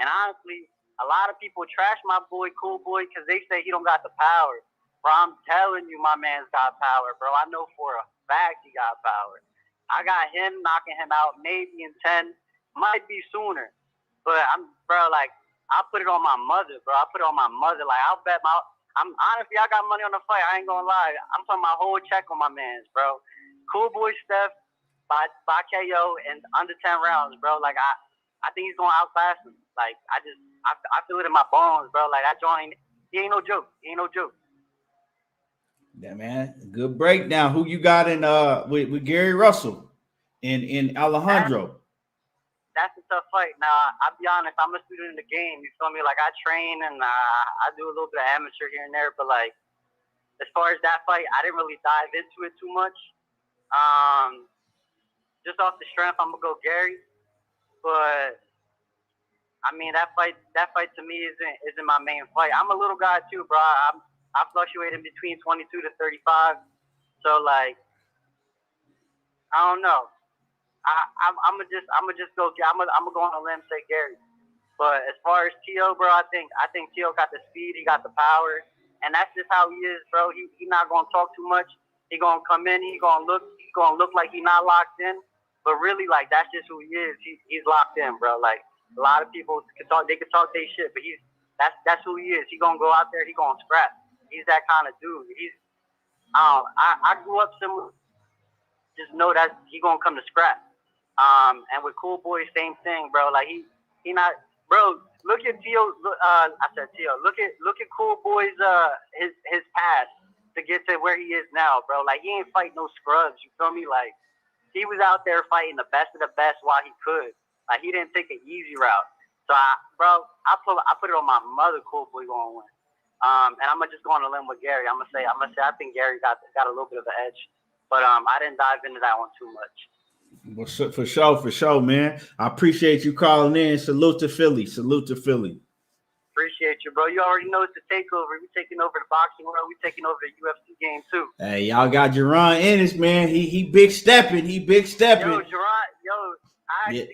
S5: And honestly, a lot of people trash my boy Cool Boy because they say he don't got the power. Bro, I'm telling you, my man's got power, bro. I know for a fact he got power. I got him knocking him out maybe in 10, might be sooner. But I put it on my mother, bro. I put it on my mother. Like, I'll bet honestly, I got money on the fight. I ain't gonna lie. I'm putting my whole check on my mans, bro. Cool Boy Steph by KO in under 10 rounds, bro. Like, I think he's gonna outclass him. Like, I feel it in my bones, bro. Like, that joint, he ain't no joke. He ain't no joke.
S1: Yeah, man. Good breakdown. Who you got in with Gary Russell and Alejandro?
S5: That's a tough fight. Now, I'll be honest, I'm a student in the game. You feel me? Like, I train and I do a little bit of amateur here and there. But, like, as far as that fight, I didn't really dive into it too much. Just off the strength, I'm going to go Gary. But, I mean, that fight to me isn't my main fight. I'm a little guy, too, bro. I fluctuate in between 22 to 35. So, like, I don't know. I'm gonna just go. I'm gonna go on a limb, say Gary. But as far as Tio, bro, I think Tio got the speed, he got the power, and that's just how he is, bro. He not gonna talk too much. He gonna come in. He gonna look like he not locked in, but really, like, that's just who he is. He's locked in, bro. Like, a lot of people can talk. They can talk their shit, but that's who he is. He gonna go out there. He gonna scrap. He's that kind of dude. I grew up similar. Just know that he gonna come to scrap. And with Cool Boy, same thing, bro. Like, he not, bro. Look at Tio. I said Tio. Look at Cool Boy's his past to get to where he is now, bro. Like, he ain't fight no scrubs. You feel me? Like, he was out there fighting the best of the best while he could. Like, he didn't take an easy route. So, I put it on my mother. Cool Boy gonna win. And I'm gonna just go on a limb with Gary. I'm gonna say I think Gary got a little bit of an edge, but I didn't dive into that one too much.
S1: Well, for sure, man. I appreciate you calling in. Salute to Philly.
S5: Appreciate you, bro. You already know it's the takeover. We taking over the boxing world. We taking over the UFC game too.
S1: Hey, y'all got Jerron Ennis, man. He big stepping. Yo,
S5: Jerron. I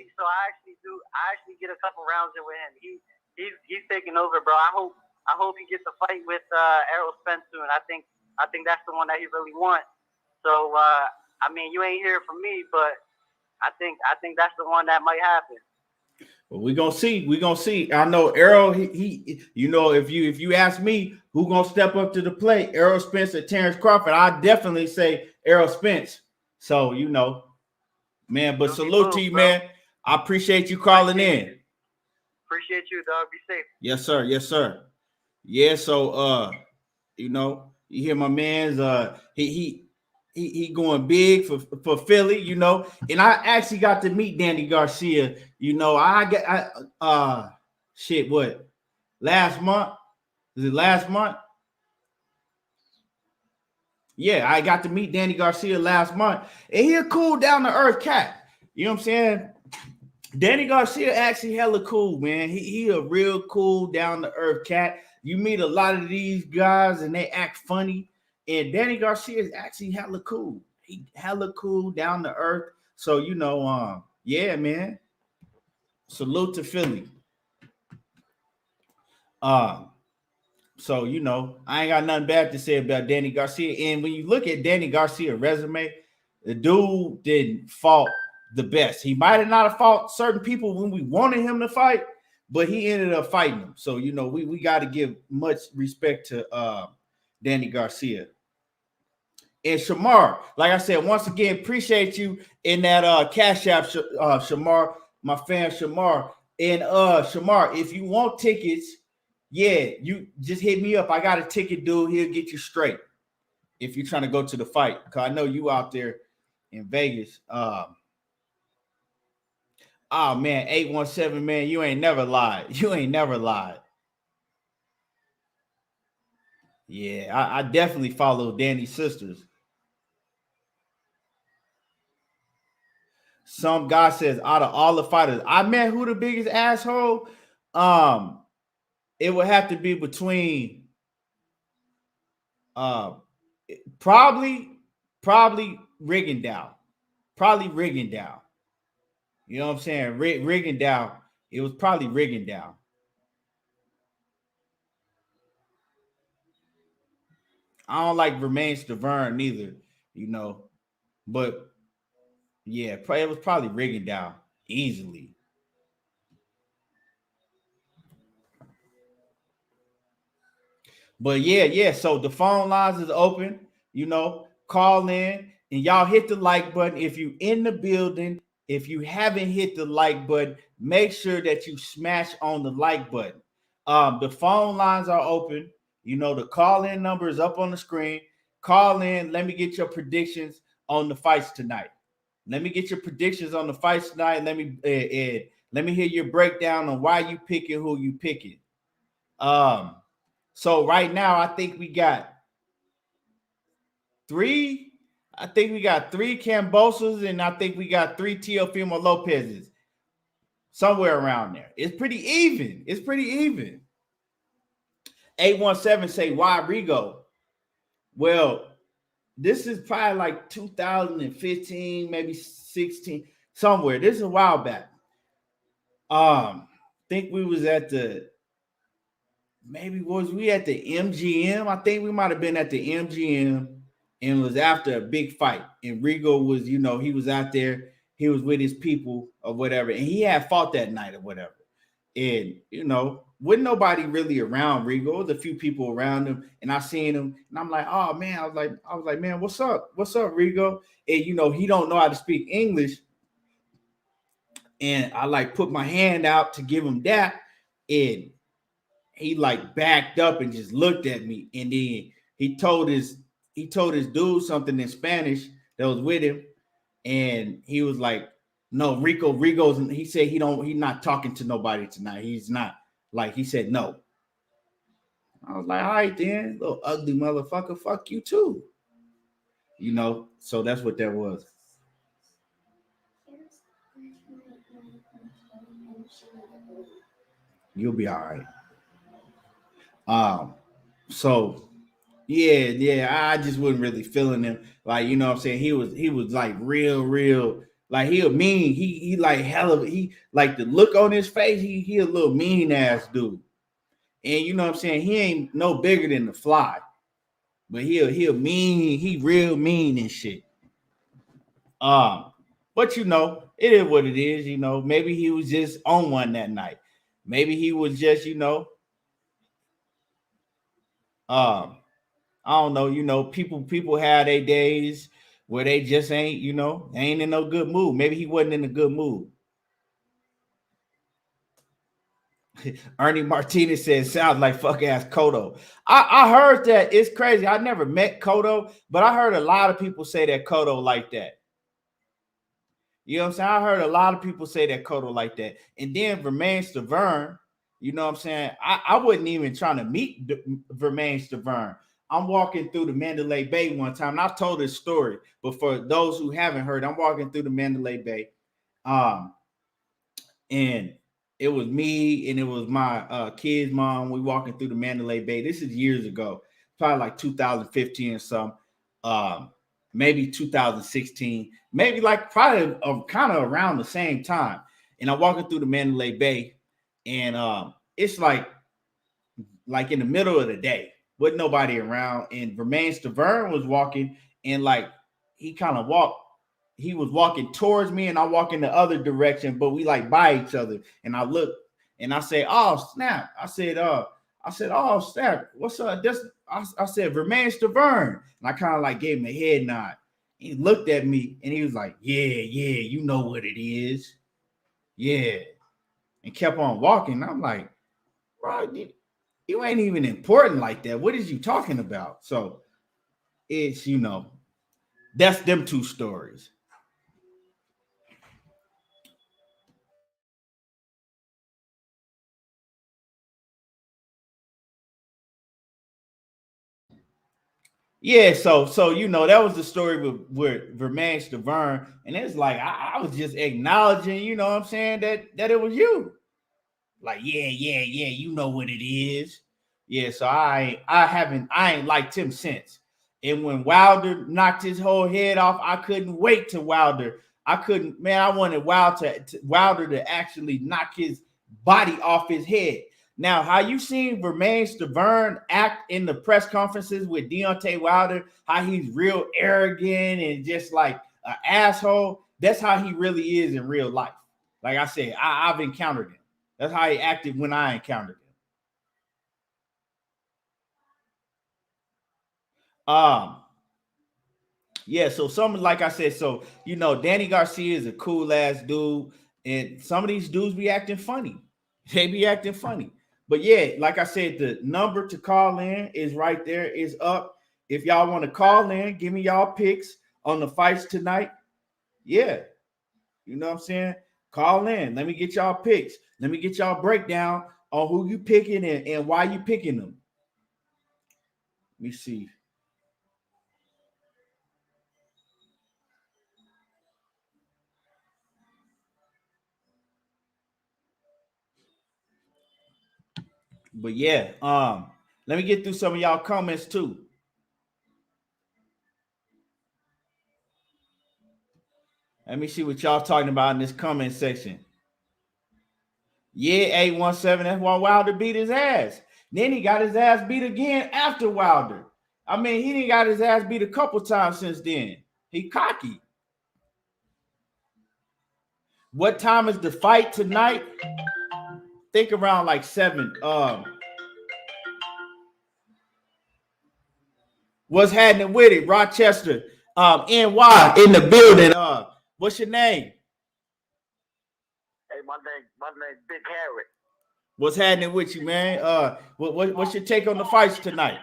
S5: actually get a couple rounds in with him. He's taking over, bro. I hope he gets a fight with Errol Spence soon. I think that's the one that he really wants. So I mean, you ain't hear from me, but I think that's the one that might happen.
S1: Well, we're gonna see. I know Errol, he you know, if you ask me who gonna step up to the plate, Errol Spence or Terrence Crawford, I definitely say Errol Spence. So, you know, man, but salute to you, man. I appreciate you calling in.
S5: Appreciate you, dog. Be safe.
S1: Yes, sir. Yeah, so you know, you hear my man's he going big for Philly, you know, and I actually got to meet Danny Garcia, you know. Last month? Is it last month? Yeah, I got to meet Danny Garcia last month, and he a cool, down to earth cat. You know what I'm saying? Danny Garcia actually hella cool, man. He a real cool, down to earth cat. You meet a lot of these guys and they act funny. And Danny Garcia is actually hella cool. He hella cool, down to earth. So, you know, yeah, man. Salute to Philly. So, you know, I ain't got nothing bad to say about Danny Garcia. And when you look at Danny Garcia's resume, the dude didn't fought the best. He might have not have fought certain people when we wanted him to fight, but he ended up fighting them. So, you know, we got to give much respect to Danny Garcia. And Shamar, like I said, once again, appreciate you in that Cash App, Shamar, my fan Shamar. And Shamar, if you want tickets, yeah, you just hit me up. I got a ticket, dude. He'll get you straight if you're trying to go to the fight. Because I know you out there in Vegas. Oh man, 817, man, you ain't never lied. You ain't never lied. Yeah, I definitely follow Danny's sisters. Some guy says out of all the fighters, I met who the biggest asshole. It would have to be between probably Rigondeaux. Probably Rigondeaux. You know what I'm saying? Rigondeaux. It was probably Rigondeaux. I don't like Jermail Stavern neither, you know, but yeah, it was probably Rigondeaux easily. But yeah. So the phone lines is open, you know, call in and y'all hit the like button. If you in the building, if you haven't hit the like button, make sure that you smash on the like button. The phone lines are open. You know, the call-in number is up on the screen. Call in. Let me get your predictions on the fights tonight. Let me get your predictions on the fights tonight. Let me hear your breakdown on why you picking who you picking. So right now, I think we got three. I think we got three Kambosos, and I think we got three Teofimo Lopez's. Somewhere around there. It's pretty even. 817 say, why Rigo? Well, this is probably like 2015, maybe 16, somewhere. This is a while back. Think we was at the MGM? I think we might have been at the MGM and it was after a big fight. And Rigo was, you know, he was out there, he was with his people or whatever, and he had fought that night or whatever. And, you know, wasn't nobody really around Rigo. There was a few people around him, and I seen him, and I'm like, oh man, I was like, man, what's up? What's up, Rigo? And you know, he don't know how to speak English. And I like put my hand out to give him that, and he like backed up and just looked at me. And then he told his dude something in Spanish that was with him, and he was like, no, Rigo's, he said he's not talking to nobody tonight. He's not. Like, he said no. I was like, all right then, little ugly motherfucker, fuck you too. You know, so that's what that was. You'll be all right. So yeah, I just wasn't really feeling him. Like, you know what I'm saying? He was like real, like he a mean, he like hell of he like the look on his face, he a little mean ass dude. And you know what I'm saying? He ain't no bigger than the Fly, but he mean, he real mean and shit. But you know, it is what it is, you know. Maybe he was just on one that night. Maybe he was just, you know, I don't know, you know, people have their days where they just ain't, you know, ain't in no good mood. Maybe he wasn't in a good mood. Ernie Martinez says, sounds like fuck ass Cotto. I heard that. It's crazy. I never met Cotto, but I heard a lot of people say that Cotto like that. You know what I'm saying? I heard a lot of people say that Cotto like that. And then Jermail Stavern, you know what I'm saying? I wasn't even trying to meet Jermail Stavern. I'm walking through the Mandalay Bay one time, and I told this story, but for those who haven't heard, I'm walking through the Mandalay Bay. And it was me and it was my kid's mom. We walking through the Mandalay Bay. This is years ago, probably like 2015 or something, maybe 2016, maybe like probably kind of around the same time. And I'm walking through the Mandalay Bay, and it's like in the middle of the day with nobody around. And Jermail Stavern was walking, and like he kind of walked. He was walking towards me, and I walk in the other direction, but we like by each other. And I look, and I say, "Oh snap!" I said, "Oh snap! What's up?" I said, Vermain Stavern. And I kind of like gave him a head nod. He looked at me and he was like, yeah, you know what it is. Yeah. And kept on walking. I'm like, bro, you ain't even important like that. What is you talking about? So it's, that's them two stories. Yeah, so that was the story with Vermain Stavern, and it's like I was just acknowledging, you know what I'm saying, that it was you. Like, yeah, you know what it is. Yeah, so I ain't liked him since. And when Wilder knocked his whole head off, I couldn't wait to Wilder. I wanted Wilder to actually knock his body off his head. Now, how you seen Vermain Stavern act in the press conferences with Deontay Wilder, how he's real arrogant and just like an asshole, that's how he really is in real life. Like I said, I've encountered him. That's how he acted when I encountered him. Yeah, so some, like I said, so Danny Garcia is a cool ass dude, and some of these dudes be acting funny. They be acting funny. But yeah, like I said, the number to call in is right there, is up. If y'all want to call in, give me y'all picks on the fights tonight. Yeah, you know what I'm saying? Call in. Let me get y'all picks. Let me get y'all breakdown on who you picking and why you picking them. Let me see. But yeah, let me get through some of y'all comments too. Let me see what y'all talking about in this comment section. Yeah, 817. That's why Wilder beat his ass. Then he got his ass beat again after Wilder. I mean, he didn't got his ass beat a couple times since then. He cocky. What time is the fight tonight? Think around like 7. What's happening with it? Rochester, NY in the building. What's your name?
S6: Hey, my name Big Harry.
S1: What's happening with you, man? What's your take on the fights tonight?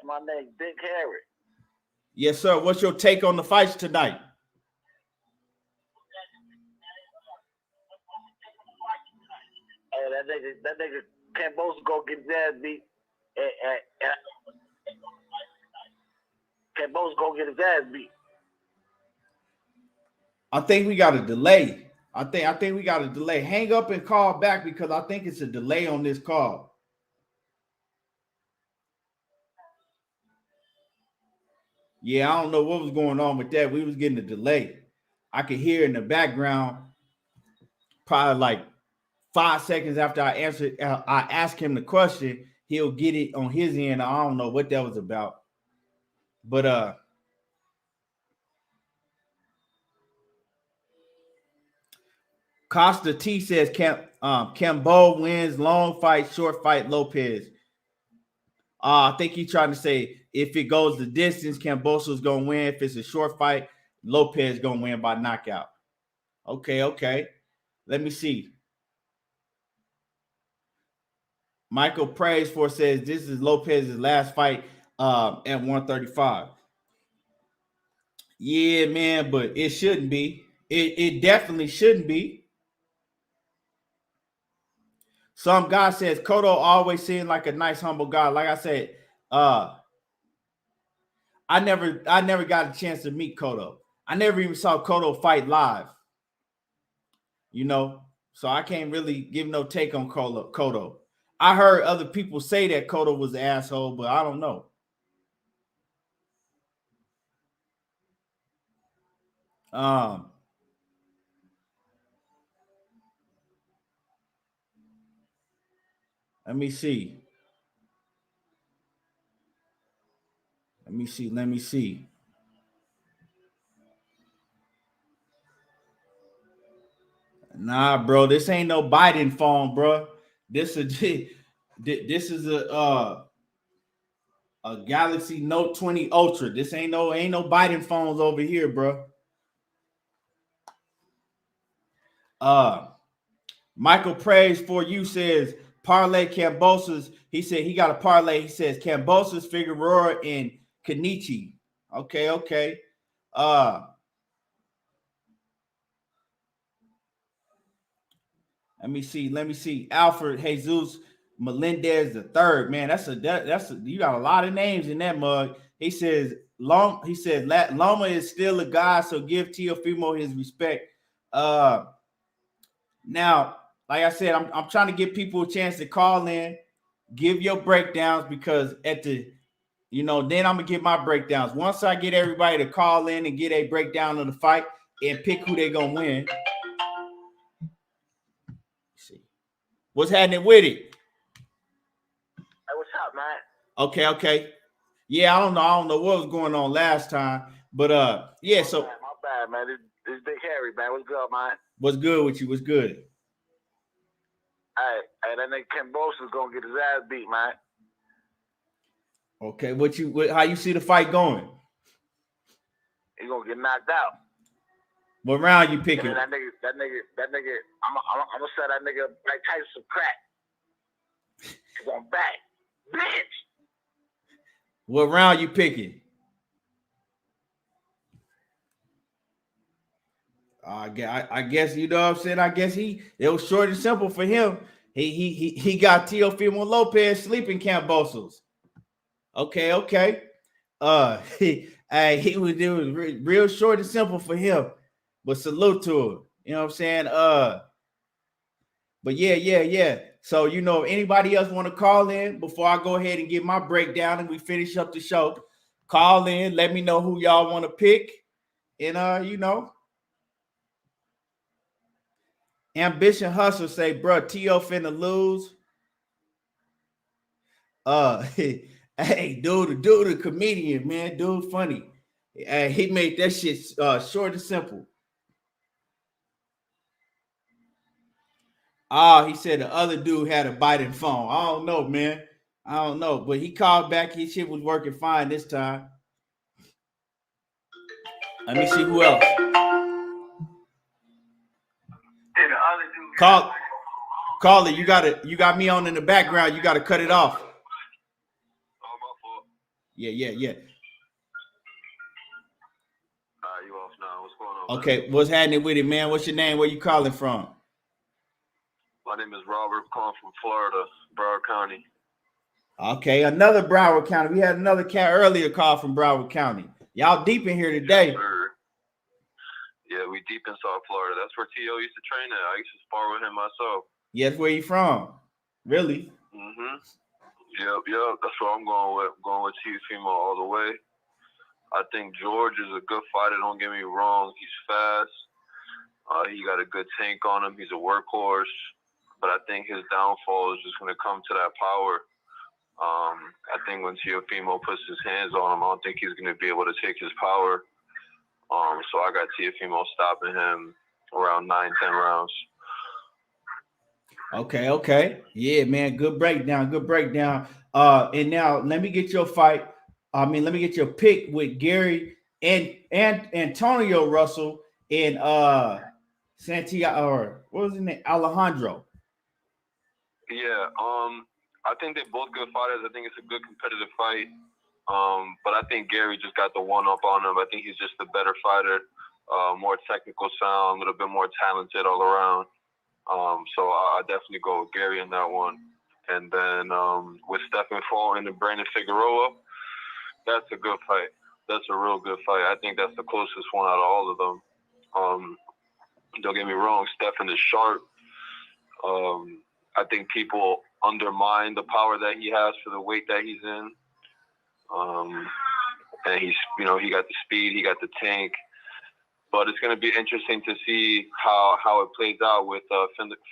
S6: My name's Big Harry.
S1: Yes, sir. What's your take on the fights tonight?
S6: Hey, that nigga Kambosos go get his ass beat. Kambosos go get his ass beat.
S1: I think we got a delay. I think we got a delay. Hang up and call back because I think it's a delay on this call. Yeah, I don't know what was going on with that. We was getting a delay. I could hear in the background, probably like 5 seconds after I asked him the question, he'll get it on his end. I don't know what that was about. But Costa T says Cambo wins long fight, short fight, Lopez. I think he's trying to say if it goes the distance, Kambosos gonna win. If it's a short fight, Lopez gonna win by knockout. Okay. Let me see. Michael Praise for says this is Lopez's last fight at 135. Yeah, man, but it shouldn't be. It definitely shouldn't be. Some guy says Cotto always seemed like a nice, humble guy. Like I said, I never got a chance to meet Cotto. I never even saw Cotto fight live. So I can't really give no take on Cotto. I heard other people say that Cotto was an asshole, but I don't know. Let me see. Nah, bro, this ain't no Biden phone, bro. This is This is a Galaxy Note 20 Ultra. This ain't no Biden phones over here, bro. Michael Praise for you says parlay Kambosos. He said he got a parlay. He says Kambosos, Figueroa, and Kenichi. Okay. Let me see. Alfred Jesus Melendez the third. Man, that's a you got a lot of names in that mug. He says Loma is still a guy, so give Teofimo his respect. Now, like I said, I'm trying to give people a chance to call in, give your breakdowns, because at the then I'm gonna get my breakdowns. Once I get everybody to call in and get a breakdown of the fight and pick who they're gonna win. Let's see. What's happening with it?
S6: Hey, what's up, man?
S1: Okay. Yeah, I don't know what was going on last time, but yeah. So
S6: my bad, man. This Big Harry, man. What's good, man?
S1: What's good with you? What's good?
S6: Hey, that nigga Kambosos is gonna get his ass beat, man.
S1: Okay, how you see the fight going?
S6: He gonna get knocked out.
S1: What round you picking?
S6: That nigga. I'm gonna sell that nigga like Tyson some crack. He's on back, bitch.
S1: What round you picking? I guess you know what I'm saying. I guess it was short and simple for him. He got Teofimo Lopez sleeping Kambosos. Okay. It was real short and simple for him. But salute to him. You know what I'm saying? But yeah. So if anybody else want to call in before I go ahead and get my breakdown and we finish up the show, call in. Let me know who y'all want to pick, and Ambition Hustle say, bro, T.O. finna lose. Hey, dude, the comedian, man, dude, funny. He made that shit short and simple. He said the other dude had a biting phone. I don't know, man. I don't know, but he called back. His shit was working fine this time. Let me see who else. Caller, you got me on in the background. You gotta cut it off. Yeah.
S7: You off now? What's going on?
S1: Okay, man? What's happening with it, man? What's your name? Where you calling from?
S7: My name is Robert, calling from Florida, Broward County.
S1: Okay, another Broward County. We had another cat earlier call from Broward County. Y'all deep in here today.
S7: Yes, sir. Yeah, we deep in South Florida. That's where T.O. used to train at. I used to spar with him myself.
S1: Yeah, that's where you from. Really?
S7: Mm-hmm. Yep. That's what I'm going with. I'm going with Teofimo all the way. I think George is a good fighter. Don't get me wrong. He's fast. He got a good tank on him. He's a workhorse. But I think his downfall is just going to come to that power. I think when Teofimo puts his hands on him, I don't think he's going to be able to take his power. So I got Teofimo stopping him around 9-10 rounds.
S1: Okay. Yeah, man. Good breakdown. And now let me get your fight. Let me get your pick with Gary and Antonio Russell and Santiago, or what was his name? Alejandro.
S7: Yeah. I think they're both good fighters. I think it's a good competitive fight. But I think Gary just got the one up on him. I think he's just a better fighter, more technical sound, a little bit more talented all around. So I definitely go with Gary in that one. And then with Stephen Fulton and Brandon Figueroa, that's a good fight. That's a real good fight. I think that's the closest one out of all of them. Don't get me wrong, Stephen is sharp. I think people undermine the power that he has for the weight that he's in. And he's, he got the speed, he got the tank. But it's going to be interesting to see how it plays out with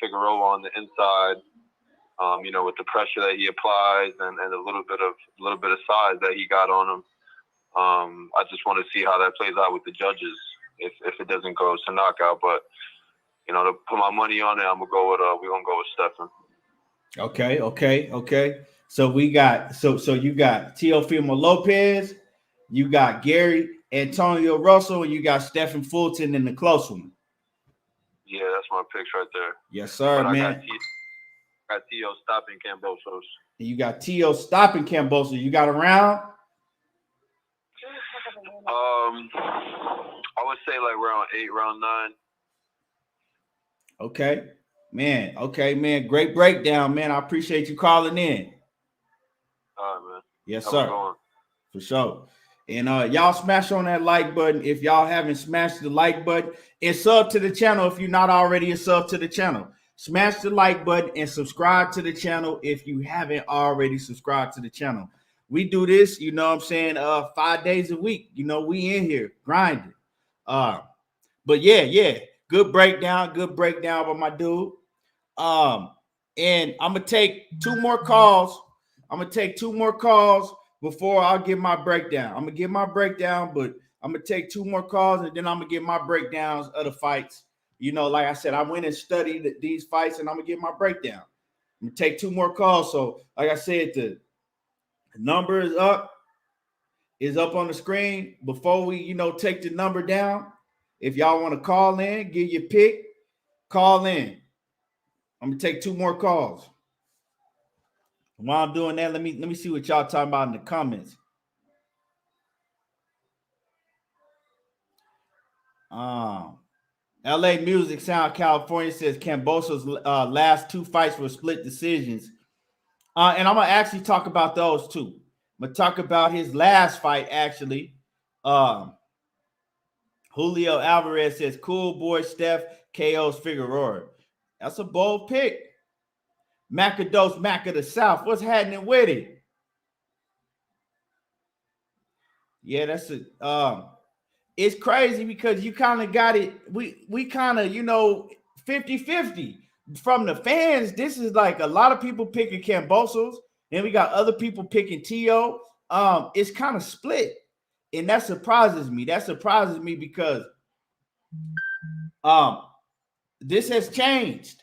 S7: Figueroa on the inside. With the pressure that he applies and a little bit of size that he got on him. I just want to see how that plays out with the judges if it doesn't go to knockout. But to put my money on it, we're gonna go with Stephen.
S1: Okay. So we got so you got Teofimo Lopez, you got Gary Antonio Russell, and you got Stephen Fulton in the close one.
S7: Yeah, that's my picks right there.
S1: Yes, sir,
S7: But
S1: man.
S7: I got T.O. stopping Kambosos.
S1: And you got T.O. stopping Kambosos. You got a round?
S7: I would say like round 8, round 9.
S1: Okay, man. Great breakdown, man. I appreciate you calling in.
S7: All right, man.
S1: Yes,
S7: How's
S1: sir.
S7: it going?
S1: For sure. And y'all smash on that like button if y'all haven't smashed the like button, and sub to the channel if you're not already a sub to the channel. Smash the like button and subscribe to the channel if you haven't already subscribed to the channel. We do this, you know what I'm saying, 5 days a week. You know, we in here grinding. But yeah, good breakdown by my dude. And I'm gonna take 2 more calls. Before I'll give my breakdown. I'm gonna give my breakdown, but I'm gonna take 2 more calls and then I'm gonna give my breakdowns of the fights. You know, like I said, I went and studied these fights and I'm gonna give my breakdown. I'm gonna take 2 more calls. So, like I said, the number is up on the screen. Before we, take the number down, if y'all want to call in, give your pick, call in. I'm gonna take 2 more calls. While I'm doing that, let me see what y'all talking about in the comments. LA Music Sound California says Kambosos' last 2 fights were split decisions. And I'm gonna actually talk about those too. I'm gonna talk about his last fight actually. Julio Alvarez says cool boy Steph KO's Figueroa. That's a bold pick. Macados Mac of the South. What's happening with it? Yeah, that's a it's crazy because you kind of got it. We kind of, 50-50. From the fans, this is like a lot of people picking Kambosos, and we got other people picking T.O. It's kind of split, and that surprises me. Because this has changed.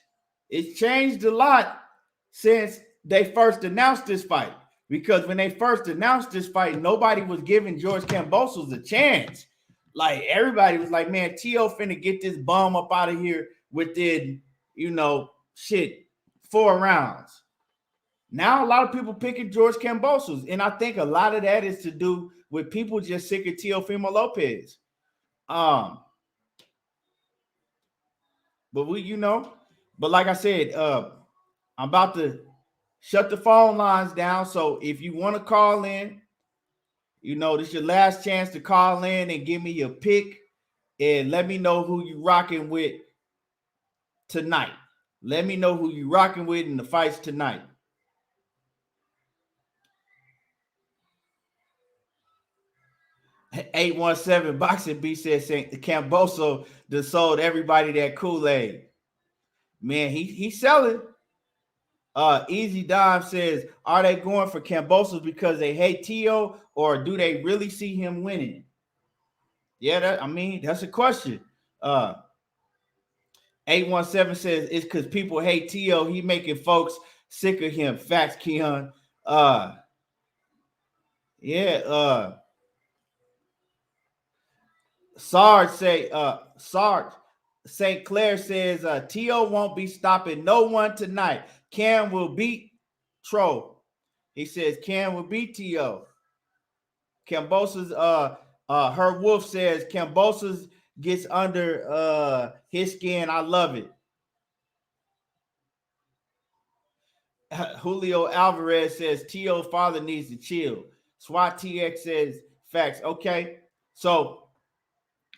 S1: It's changed a lot since they first announced this fight. Because when they first announced this fight, nobody was giving George Kambosos a chance. Like everybody was like, man, T.O. finna get this bum up out of here within, 4 rounds. Now a lot of people picking George Kambosos, and I think a lot of that is to do with people just sick of Teofimo Lopez. But but like I said, I'm about to shut the phone lines down. So if you want to call in, this is your last chance to call in and give me your pick and let me know who you rocking with tonight. Let me know who you rocking with in the fights tonight. $817 Boxing B says Kambosos just sold everybody that Kool-Aid. Man, he's selling. Easy Dime says, are they going for Kambosos because they hate T.O. or do they really see him winning? Yeah, that's a question. 817 says it's because people hate T.O. He making folks sick of him. Facts, Keon. Sarge St. Clair says T.O. won't be stopping no one tonight. Cam will beat Troll. He says Cam will beat T.O. Kambosos, Her Wolf says Kambosos gets under his skin. I love it. Julio Alvarez says T.O. father needs to chill. SWAT TX says facts. Okay, so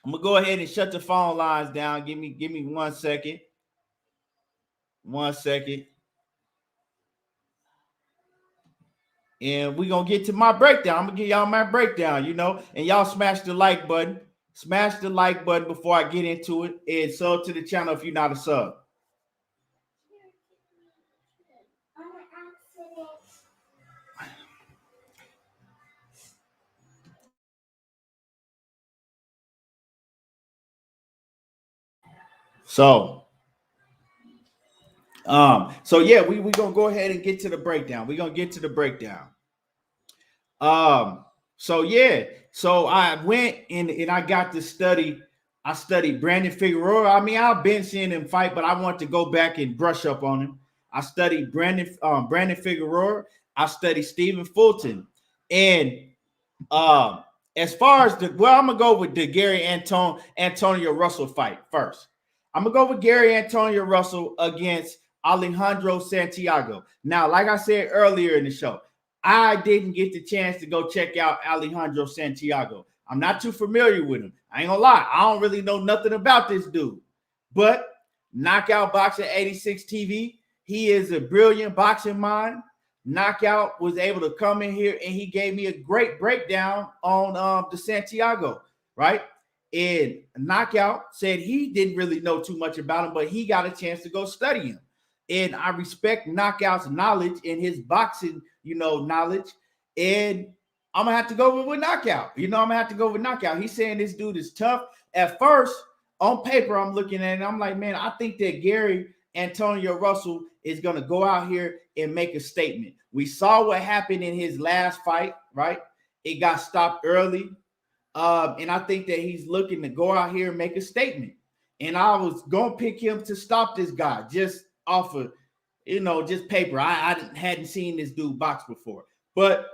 S1: I'm gonna go ahead and shut the phone lines down. Give me 1 second. 1 second. And we're gonna get to my breakdown. I'm gonna give y'all my breakdown, and y'all smash the like button. Smash the like button before I get into it. And sub to the channel if you're not a sub. So So yeah, we gonna go ahead and get to the breakdown. We're gonna get to the breakdown. So yeah, so I went and I got to study. I studied Brandon Figueroa. I mean, I've been seeing him fight, but I want to go back and brush up on him. I studied Brandon Figueroa. I studied Stephen Fulton, and um, as far as I'm gonna go with the Antonio Russell fight first. I'm gonna go with Gary Antonio Russell against Alejandro Santiago. Now, like I said earlier in the show, I didn't get the chance to go check out Alejandro Santiago. I'm not too familiar with him. I ain't gonna lie, I don't really know nothing about this dude. But Knockout Boxing 86 TV, he is a brilliant boxing mind. Knockout was able to come in here and he gave me a great breakdown on the Santiago, right? And Knockout said he didn't really know too much about him, but he got a chance to go study him. And I respect Knockout's knowledge and his boxing, knowledge. And I'm gonna have to go with Knockout. I'm gonna have to go with Knockout. He's saying this dude is tough. At first, on paper, I'm looking at it, I'm like, man, I think that Gary Antonio Russell is going to go out here and make a statement. We saw what happened in his last fight, right? It got stopped early. And I think that he's looking to go out here and make a statement. And I was going to pick him to stop this guy just off of, just paper. I hadn't seen this dude box before. But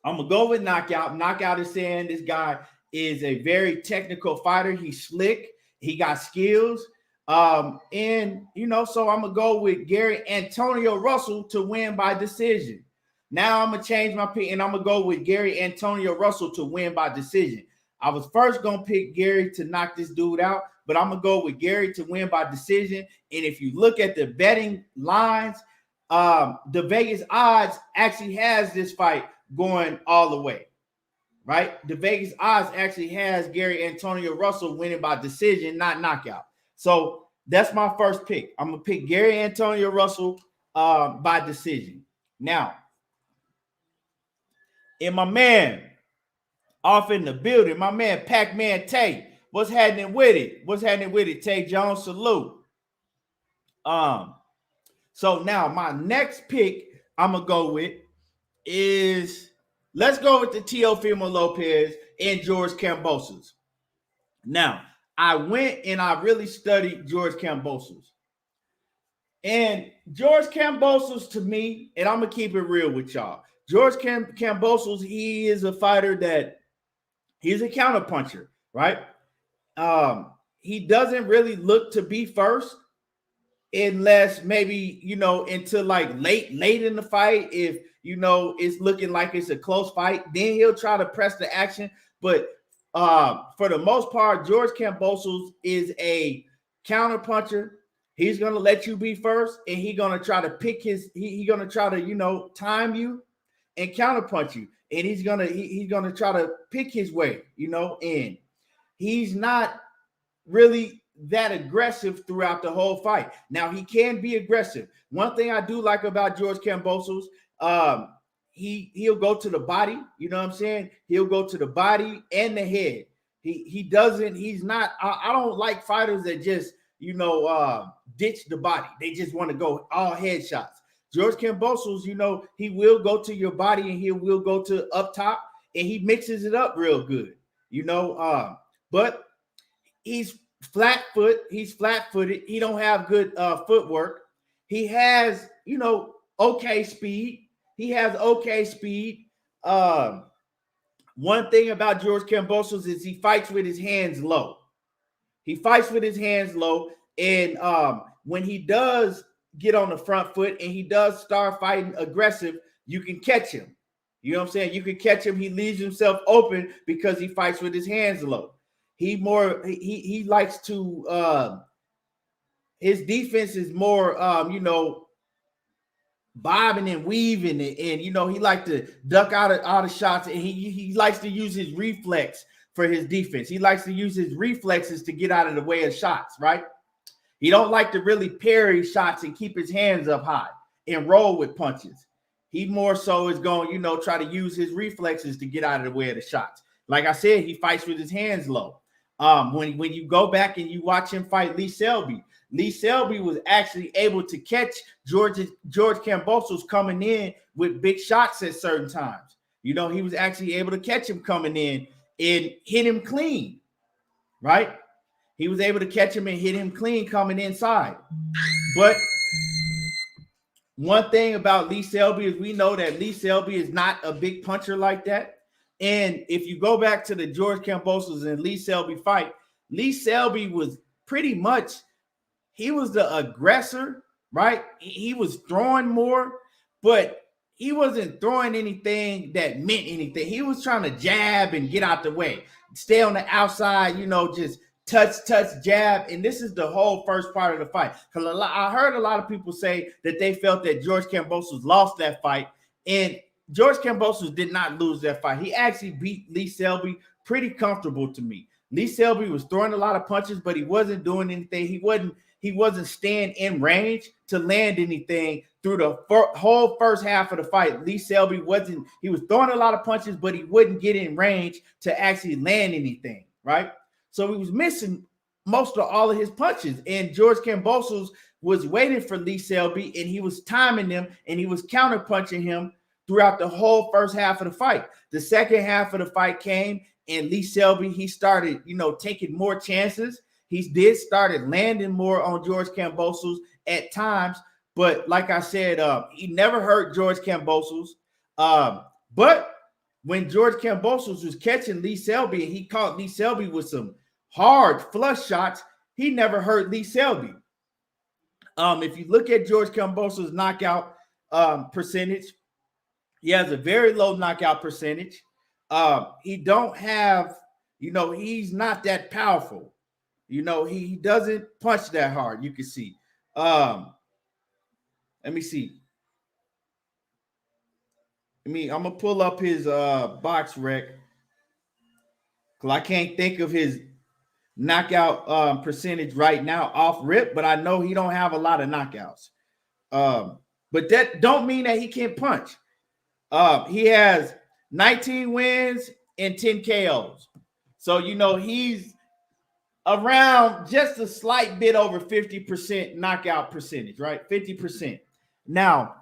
S1: I'm going to go with Knockout. Knockout is saying this guy is a very technical fighter. He's slick. He got skills. So I'm gonna go with Gary Antonio Russell to win by decision. Now I'm gonna change my pick and I'm gonna go with Gary Antonio Russell to win by decision. I was first gonna pick Gary to knock this dude out, but I'm gonna go with Gary to win by decision. And if you look at the betting lines, the Vegas odds actually has this fight going all the way. Right? The Vegas odds actually has Gary Antonio Russell winning by decision, not knockout. So that's my first pick. I'm going to pick Gary Antonio Russell by decision. Now, and my man off in the building, my man Pac-Man Tay, what's happening with it? What's happening with it, Tay Jones? Salute. So now my next pick I'm going to go with is, let's go with the Teofimo Lopez and George Kambosos. Now, I went and I really studied George Kambosos. And George Kambosos, to me, and I'm going to keep it real with y'all, George Kambosos, he is a fighter that he's a counterpuncher, right? He doesn't really look to be first unless maybe, until like late in the fight, if, it's looking like it's a close fight, then he'll try to press the action. But for the most part, George Kambosos is a counterpuncher. He's going to let you be first, and he's going to try to pick he's going to try to, time you and counterpunch you. And he's going to try to pick his way, and he's not really that aggressive throughout the whole fight. Now, he can be aggressive. One thing I do like about George Kambosos, he'll go to the body, you know what I'm saying? He'll go to the body and the head. He's not, I don't like fighters that just, ditch the body. They just want to go all headshots. George Kambosos, he will go to your body and he will go to up top and he mixes it up real good, but he's flat-footed. He don't have good footwork. He has, okay speed. One thing about George Kambosos is he fights with his hands low. And when he does get on the front foot and he does start fighting aggressive, you can catch him. You know what I'm saying? You can catch him. He leaves himself open because he fights with his hands low. He likes to his defense is more bobbing and weaving and he like to duck out of shots, and he likes to use his reflex for his defense. He likes to use his reflexes to get out of the way of shots, right? He don't like to really parry shots and keep his hands up high and roll with punches. He more so is going, try to use his reflexes to get out of the way of the shots. Like I said, he fights with his hands low. When you go back and you watch him fight Lee Selby, Lee Selby was actually able to catch George Kambosos coming in with big shots at certain times. You know, he was actually able to catch him coming in and hit him clean, right? He was able to catch him and hit him clean coming inside. But one thing about Lee Selby is we know that Lee Selby is not a big puncher like that. And if you go back to the George Kambosos and Lee Selby fight, Lee Selby was pretty much, he was the aggressor, right? He was throwing more, but he wasn't throwing anything that meant anything. He was trying to jab and get out the way, stay on the outside, you know, just touch, jab. And this is the whole first part of the fight. Because I heard a lot of people say that they felt that George Kambosos lost that fight. And George Kambosos did not lose that fight. He actually beat Lee Selby pretty comfortable to me. Lee Selby was throwing a lot of punches, but he wasn't doing anything. He wasn't staying in range to land anything through the whole first half of the fight. Lee Selby he was throwing a lot of punches, but he wouldn't get in range to actually land anything, right? So he was missing most of all of his punches. And George Kambosos was waiting for Lee Selby, and he was timing him, and he was counter-punching him throughout the whole first half of the fight. The second half of the fight came, and Lee Selby, he started, you know, taking more chances. He started landing more on George Kambosos at times. But like I said, he never hurt George Kambosos. But when George Kambosos was catching Lee Selby and he caught Lee Selby with some hard flush shots, he never hurt Lee Selby. If you look at George Kambosos' knockout percentage, he has a very low knockout percentage. He don't have, you know, he's not that powerful. You know, he doesn't punch that hard, you can see. Let me see. I'm going to pull up his box rec because I can't think of his knockout percentage right now off rip, but I know he don't have a lot of knockouts. But that don't mean that he can't punch. He has 19 wins and 10 KOs. So, you know, he's around just a slight bit over 50% knockout percentage, right? 50%. Now,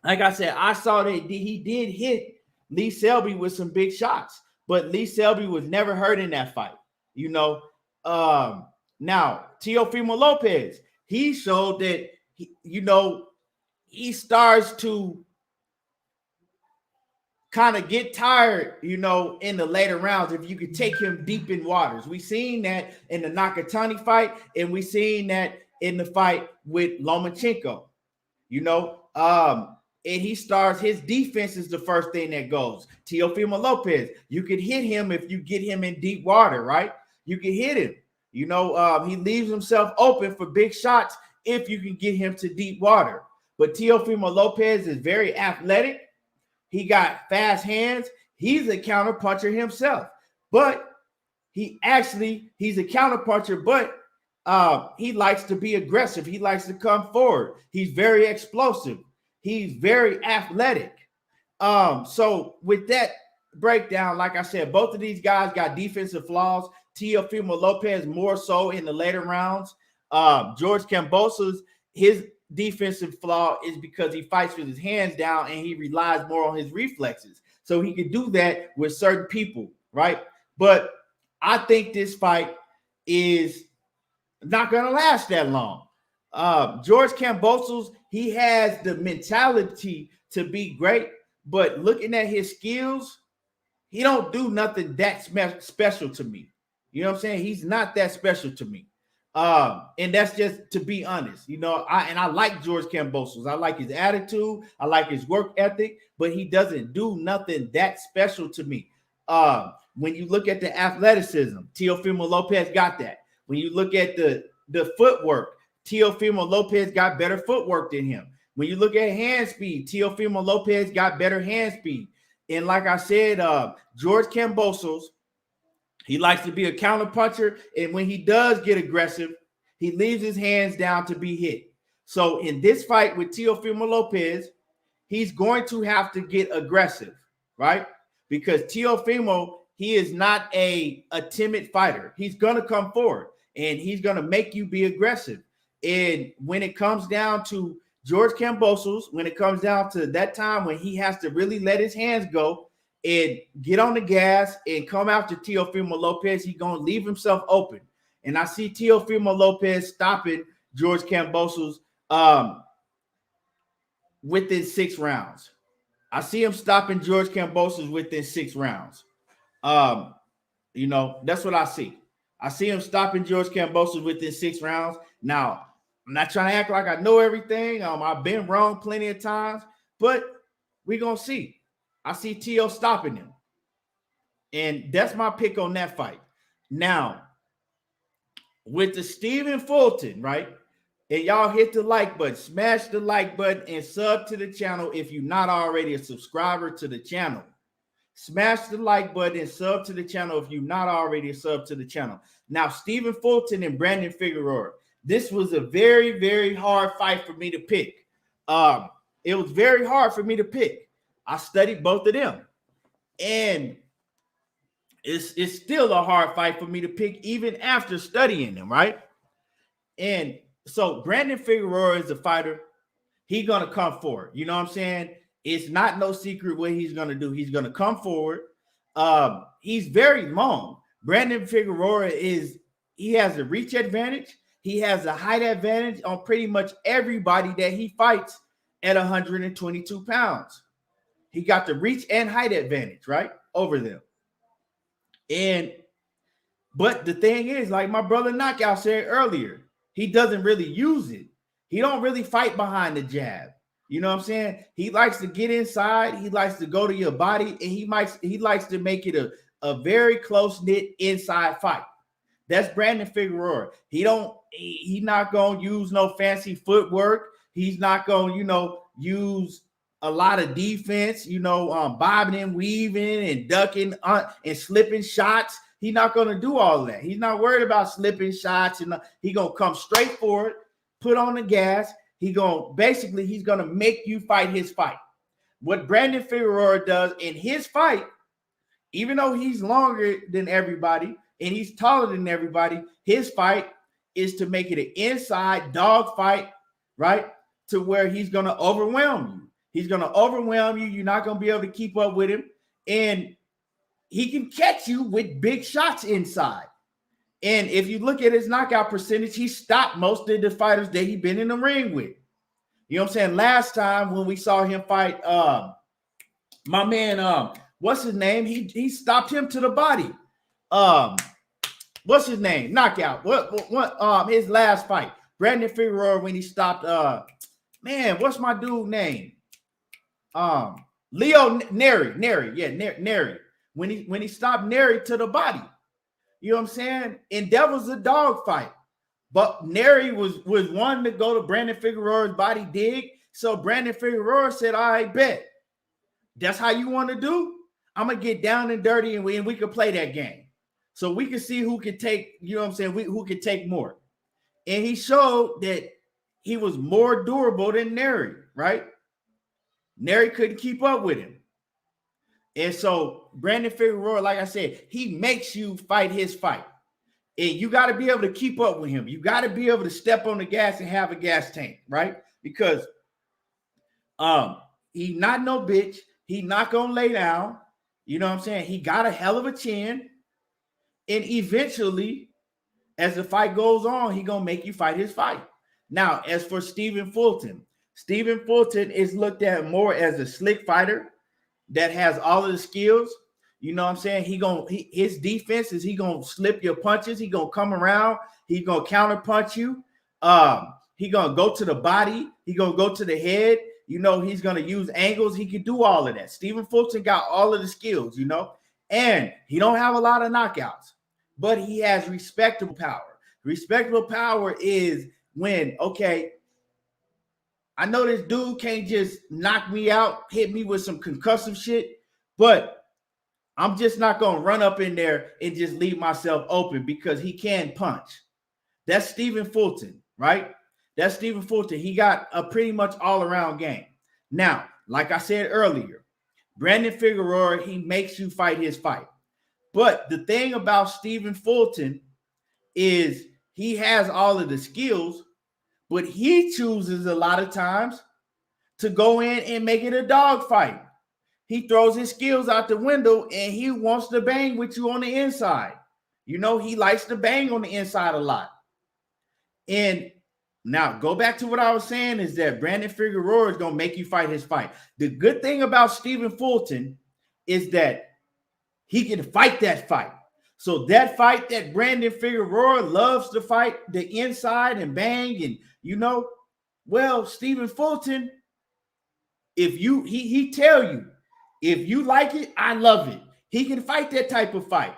S1: like I said, I saw that he did hit Lee Selby with some big shots, but Lee Selby was never hurt in that fight, you know. Now, Teofimo Lopez, he showed that, he starts to kind of get tired, you know, in the later rounds if you could take him deep in waters. We seen that in the Nakatani fight, and we seen that in the fight with Lomachenko, you know. And he starts, his defense is the first thing that goes. Teofimo Lopez, you could hit him if you get him in deep water, right? You can hit him. You know, he leaves himself open for big shots if you can get him to deep water. But Teofimo Lopez is very athletic. He got fast hands. He's a counter puncher himself. But he's a counter puncher, but he likes to be aggressive. He likes to come forward. He's very explosive. He's very athletic. So with that breakdown, like I said, both of these guys got defensive flaws. Teofimo Lopez more so in the later rounds. George Kambosos, his defensive flaw is because he fights with his hands down and he relies more on his reflexes. So he could do that with certain people, right? But I think this fight is not going to last that long. George Kambosos, he has the mentality to be great, but looking at his skills, he don't do nothing that special to me. You know what I'm saying? He's not that special to me. And that's just to be honest. You know, I like George Kambosos. I like his attitude. I like his work ethic, but he doesn't do nothing that special to me. When you look at the athleticism, Teofimo Lopez got that. When you look at the footwork, Teofimo Lopez got better footwork than him. When you look at hand speed, Teofimo Lopez got better hand speed. And like I said, George Kambosos, he likes to be a counter puncher, and when he does get aggressive, he leaves his hands down to be hit. So in this fight with Teofimo Lopez, he's going to have to get aggressive, right? Because Teofimo, he is not a timid fighter. He's going to come forward, and he's going to make you be aggressive. And when it comes down to George Kambosos, when it comes down to that time when he has to really let his hands go and get on the gas and come after Teofimo Lopez, he's going to leave himself open. And I see Teofimo Lopez stopping George Kambosos within 6 rounds. I see him stopping George Kambosos within 6 rounds. You know, that's what I see. I see him stopping George Kambosos within 6 rounds. Now, I'm not trying to act like I know everything. I've been wrong plenty of times, but we're going to see. I see Teo stopping him. And that's my pick on that fight. Now, with the Stephen Fulton, right? And y'all hit the like button, smash the like button, and sub to the channel if you're not already a subscriber to the channel. Smash the like button and sub to the channel if you're not already a sub to the channel. Now, Stephen Fulton and Brandon Figueroa. This was a very, very hard fight for me to pick. It was very hard for me to pick. I studied both of them. And it's still a hard fight for me to pick even after studying them, right? And so Brandon Figueroa is a fighter. He's going to come forward. You know what I'm saying? It's not no secret what he's going to do. He's going to come forward. He's very long. Brandon Figueroa he has a reach advantage. He has a height advantage on pretty much everybody that he fights at 122 pounds. He got the reach and height advantage, right, over them. But the thing is, like my brother Knockout said earlier, he doesn't really use it. He don't really fight behind the jab. You know what I'm saying? He likes to get inside. He likes to go to your body, and he likes to make it a very close-knit inside fight. That's Brandon Figueroa. He's not going to use no fancy footwork. He's not going to, use a lot of defense, bobbing and weaving and ducking and slipping shots. He's not going to do all that. He's not worried about slipping shots. And he's going to come straight forward, put on the gas. He's going to make you fight his fight. What Brandon Figueroa does in his fight, even though he's longer than everybody and he's taller than everybody, his fight is to make it an inside dog fight, right? To where he's going to overwhelm you. He's going to overwhelm you. You're not going to be able to keep up with him. And he can catch you with big shots inside. And if you look at his knockout percentage, he stopped most of the fighters that he's been in the ring with. You know what I'm saying? Last time when we saw him fight my man, what's his name? He stopped him to the body. What's his name? Knockout. What his last fight? Brandon Figueroa when he stopped what's my dude name? Leo Neri. Yeah, Neri. When he stopped Neri to the body. You know what I'm saying? And that was a dog fight. But Neri was one to go to Brandon Figueroa's body dig. So Brandon Figueroa said, all right, bet. That's how you want to do? I'm going to get down and dirty and we can play that game. So we can see who can take, you know what I'm saying, who can take more. And he showed that he was more durable than Neri, right? Neri couldn't keep up with him. And so Brandon Figueroa, like I said, he makes you fight his fight. And you got to be able to keep up with him. You got to be able to step on the gas and have a gas tank, right? Because he not no bitch. He not going to lay down. You know what I'm saying? He got a hell of a chin. And eventually, as the fight goes on, he going to make you fight his fight. Now, as for Stephen Fulton is looked at more as a slick fighter that has all of the skills. You know what I'm saying? His defense is he gonna slip your punches. He gonna come around. He gonna counter punch you. He gonna go to the body. He gonna go to the head. He's gonna use angles. He can do all of that. Stephen Fulton got all of the skills. And he don't have a lot of knockouts, but he has respectable power. Respectable power is when, okay, I know this dude can't just knock me out, hit me with some concussive shit, but I'm just not going to run up in there and just leave myself open because he can punch. That's Stephen Fulton, right? That's Stephen Fulton. He got a pretty much all-around game. Now, like I said earlier, Brandon Figueroa, he makes you fight his fight. But the thing about Stephen Fulton is he has all of the skills, but he chooses a lot of times to go in and make it a dog fight. He throws his skills out the window and he wants to bang with you on the inside. You know, he likes to bang on the inside a lot. And now go back to what I was saying is that Brandon Figueroa is going to make you fight his fight. The good thing about Stephen Fulton is that he can fight that fight. So that fight that Brandon Figueroa loves to fight the inside and bang and, you know, well, Stephen Fulton, if you, he tell you, if you like it, I love it. He can fight that type of fight,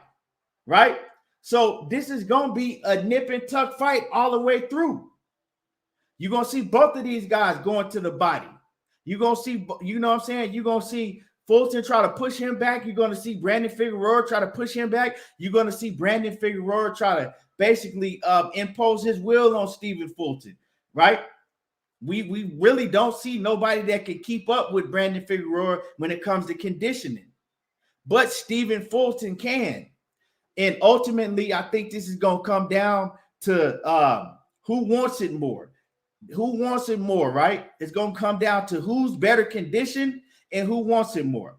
S1: right? So this is going to be a nip and tuck fight all the way through. You're going to see both of these guys going to the body. You're going to see, you know what I'm saying? You're going to see Fulton try to push him back. You're going to see Brandon Figueroa try to push him back. You're going to see Brandon Figueroa try to basically impose his will on Stephen Fulton, right? We really don't see nobody that can keep up with Brandon Figueroa when it comes to conditioning. But Stephen Fulton can. And ultimately, I think this is going to come down to who wants it more. Who wants it more, right? It's going to come down to who's better conditioned and who wants it more.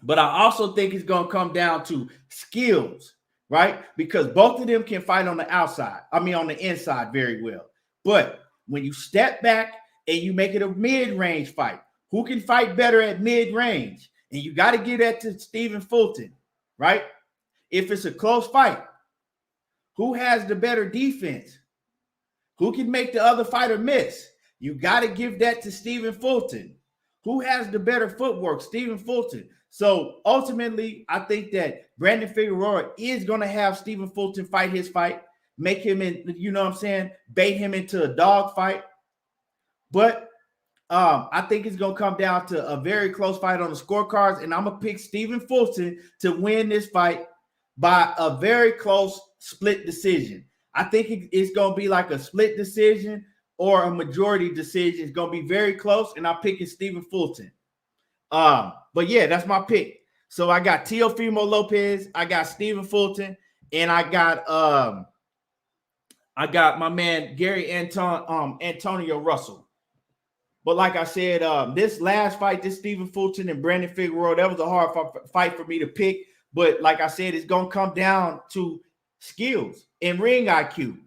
S1: But I also think it's going to come down to skills, right? Because both of them can fight on the outside. I mean, on the inside very well. But when you step back and you make it a mid-range fight, who can fight better at mid-range? And you got to give that to Stephen Fulton, right? If it's a close fight, who has the better defense? Who can make the other fighter miss? You got to give that to Stephen Fulton. Who has the better footwork? Stephen Fulton. So ultimately, I think that Brandon Figueroa is going to have Stephen Fulton fight his fight, make him in, you know what I'm saying, bait him into a dog fight. But I think it's going to come down to a very close fight on the scorecards, and I'm going to pick Stephen Fulton to win this fight by a very close split decision. I think it's going to be like a split decision or a majority decision. It's going to be very close, and I'm picking Stephen Fulton. But yeah, that's my pick. So I got Teofimo Lopez, I got Stephen Fulton, and I got my man Gary Antonio Russell. But like I said, this last fight, this Stephen Fulton and Brandon Figueroa, that was a hard fight for me to pick. But like I said, it's going to come down to skills and ring IQ.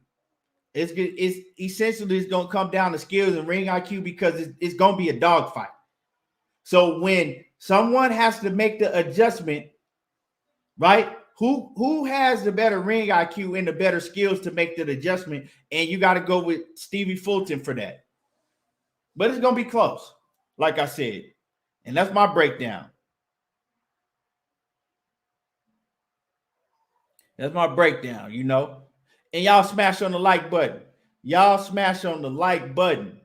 S1: It's essentially it's going to come down to skills and ring IQ because it's going to be a dog fight. So when someone has to make the adjustment, right? Who has the better ring IQ and the better skills to make the adjustment? And you got to go with Stevie Fulton for that. But it's going to be close, like I said. And that's my breakdown. That's my breakdown, you know. And y'all smash on the like button. Y'all smash on the like button.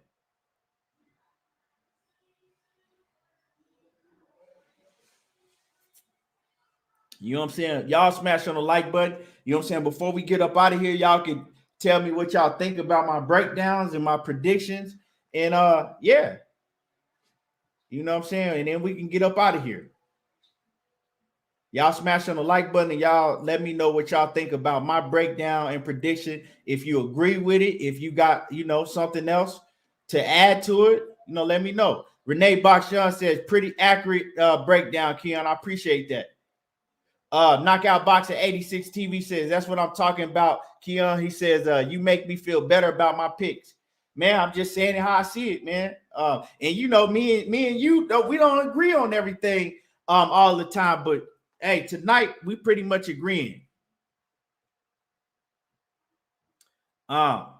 S1: You know what I'm saying? Y'all smash on the like button. You know what I'm saying? Before we get up out of here, y'all can tell me what y'all think about my breakdowns and my predictions. And yeah. You know what I'm saying? And then we can get up out of here. Y'all smash on the like button and y'all let me know what y'all think about my breakdown and prediction. If you agree with it, if you got, you know, something else to add to it, you know, let me know. Renee Bakshan says, pretty accurate breakdown, Keon. I appreciate that. Knockout Boxer 86 TV says, that's what I'm talking about, Keon. He says, you make me feel better about my picks. Man, I'm just saying it how I see it, man. And you know, me and you, we don't agree on everything all the time, but hey, tonight we pretty much agreeing. SWAT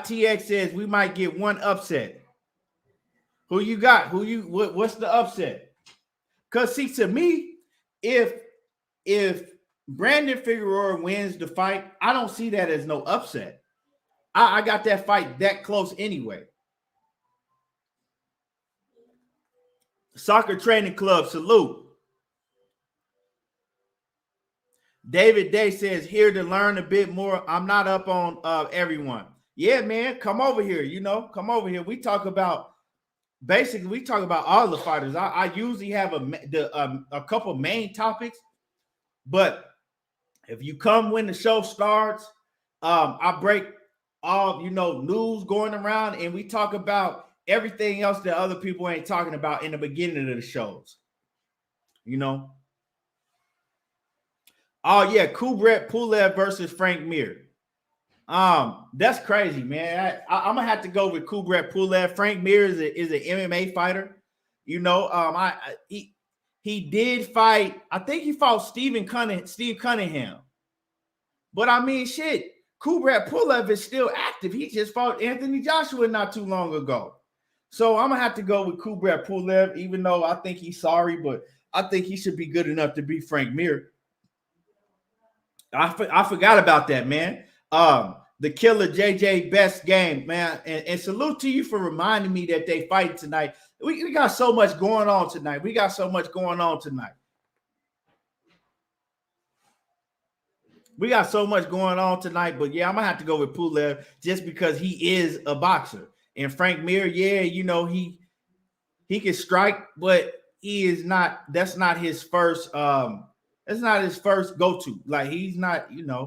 S1: TX says we might get one upset. Who you got? What's the upset? Because see, to me, if Brandon Figueroa wins the fight, I don't see that as no upset. I got that fight that close anyway. Soccer Training Club, salute. David Day says, here to learn a bit more. I'm not up on everyone. Yeah, man, come over here. You know, come over here. We talk about all the fighters. I usually have a couple main topics, but if you come when the show starts, I break all, news going around, and we talk about everything else that other people ain't talking about in the beginning of the shows. Oh yeah, Kubrat Pulev versus Frank Mir. That's crazy, man. I'm gonna have to go with Kubrat Pulev. Frank Mir is an MMA fighter. He did fight. I think he fought Steve Cunningham. But I mean, shit. Kubrat Pulev is still active. He just fought Anthony Joshua not too long ago. So I'm gonna have to go with Kubrat Pulev, even though I think he's sorry, but I think he should be good enough to beat Frank Mir. I forgot about that, man. The killer JJ Best game, man. And salute to you for reminding me that they fight tonight. We got so much going on tonight. But yeah, I'm gonna have to go with Pulev just because he is a boxer. And Frank Mir, yeah, he can strike, but he is not. That's not his first. That's not his first go-to. Like, he's not. He's an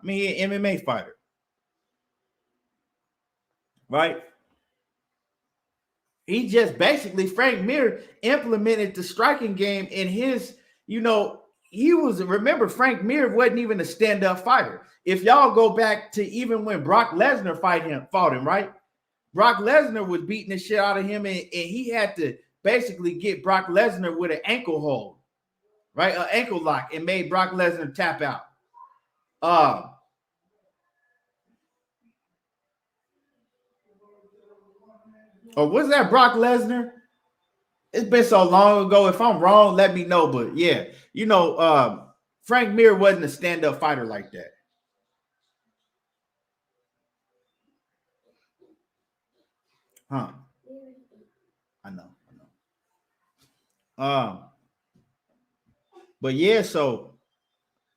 S1: MMA fighter, right? He just basically, Frank Mir implemented the striking game in his. Remember, Frank Mir wasn't even a stand-up fighter. If y'all go back to even when Brock Lesnar fought him, right? Brock Lesnar was beating the shit out of him, and he had to basically get Brock Lesnar with an ankle hold, right? An ankle lock, and made Brock Lesnar tap out. Or was that Brock Lesnar? It's been so long ago. If I'm wrong, let me know. But yeah, Frank Mir wasn't a stand-up fighter like that. Huh. I know. But yeah, so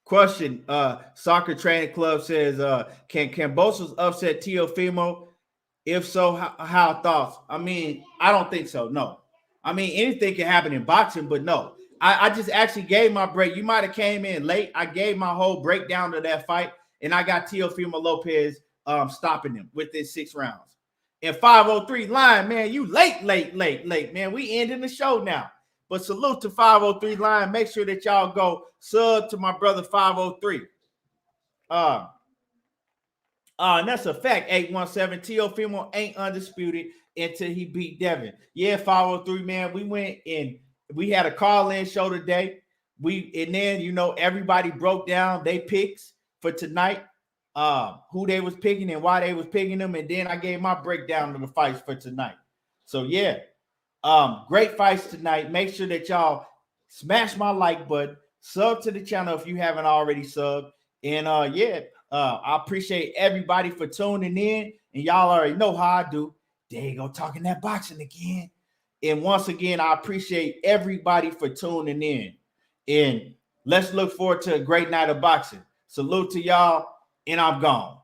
S1: question, Soccer Training Club says, can Kambosos upset Teofimo? If so, how thoughts? I mean, I don't think so. No. I mean, anything can happen in boxing, but no. I just actually gave my break. You might have came in late. I gave my whole breakdown of that fight, and I got Teofimo Lopez stopping him within 6 rounds. And 503 line, man, you late, man. We ending the show now. But salute to 503 line. Make sure that y'all go sub to my brother 503. And that's a fact. 817 Teofimo ain't undisputed until he beat Devin. Yeah, 503, man. We went and we had a call-in show today. Everybody broke down their picks for tonight. Who they was picking and why they was picking them, and then I gave my breakdown of the fights for tonight. So yeah, great fights tonight. Make sure that y'all smash my like button, sub to the channel if you haven't already subbed, and I appreciate everybody for tuning in, and y'all already know how I do. There you go, talking that boxing again. And once again, I appreciate everybody for tuning in, and let's look forward to a great night of boxing. Salute to y'all. And I'm gone.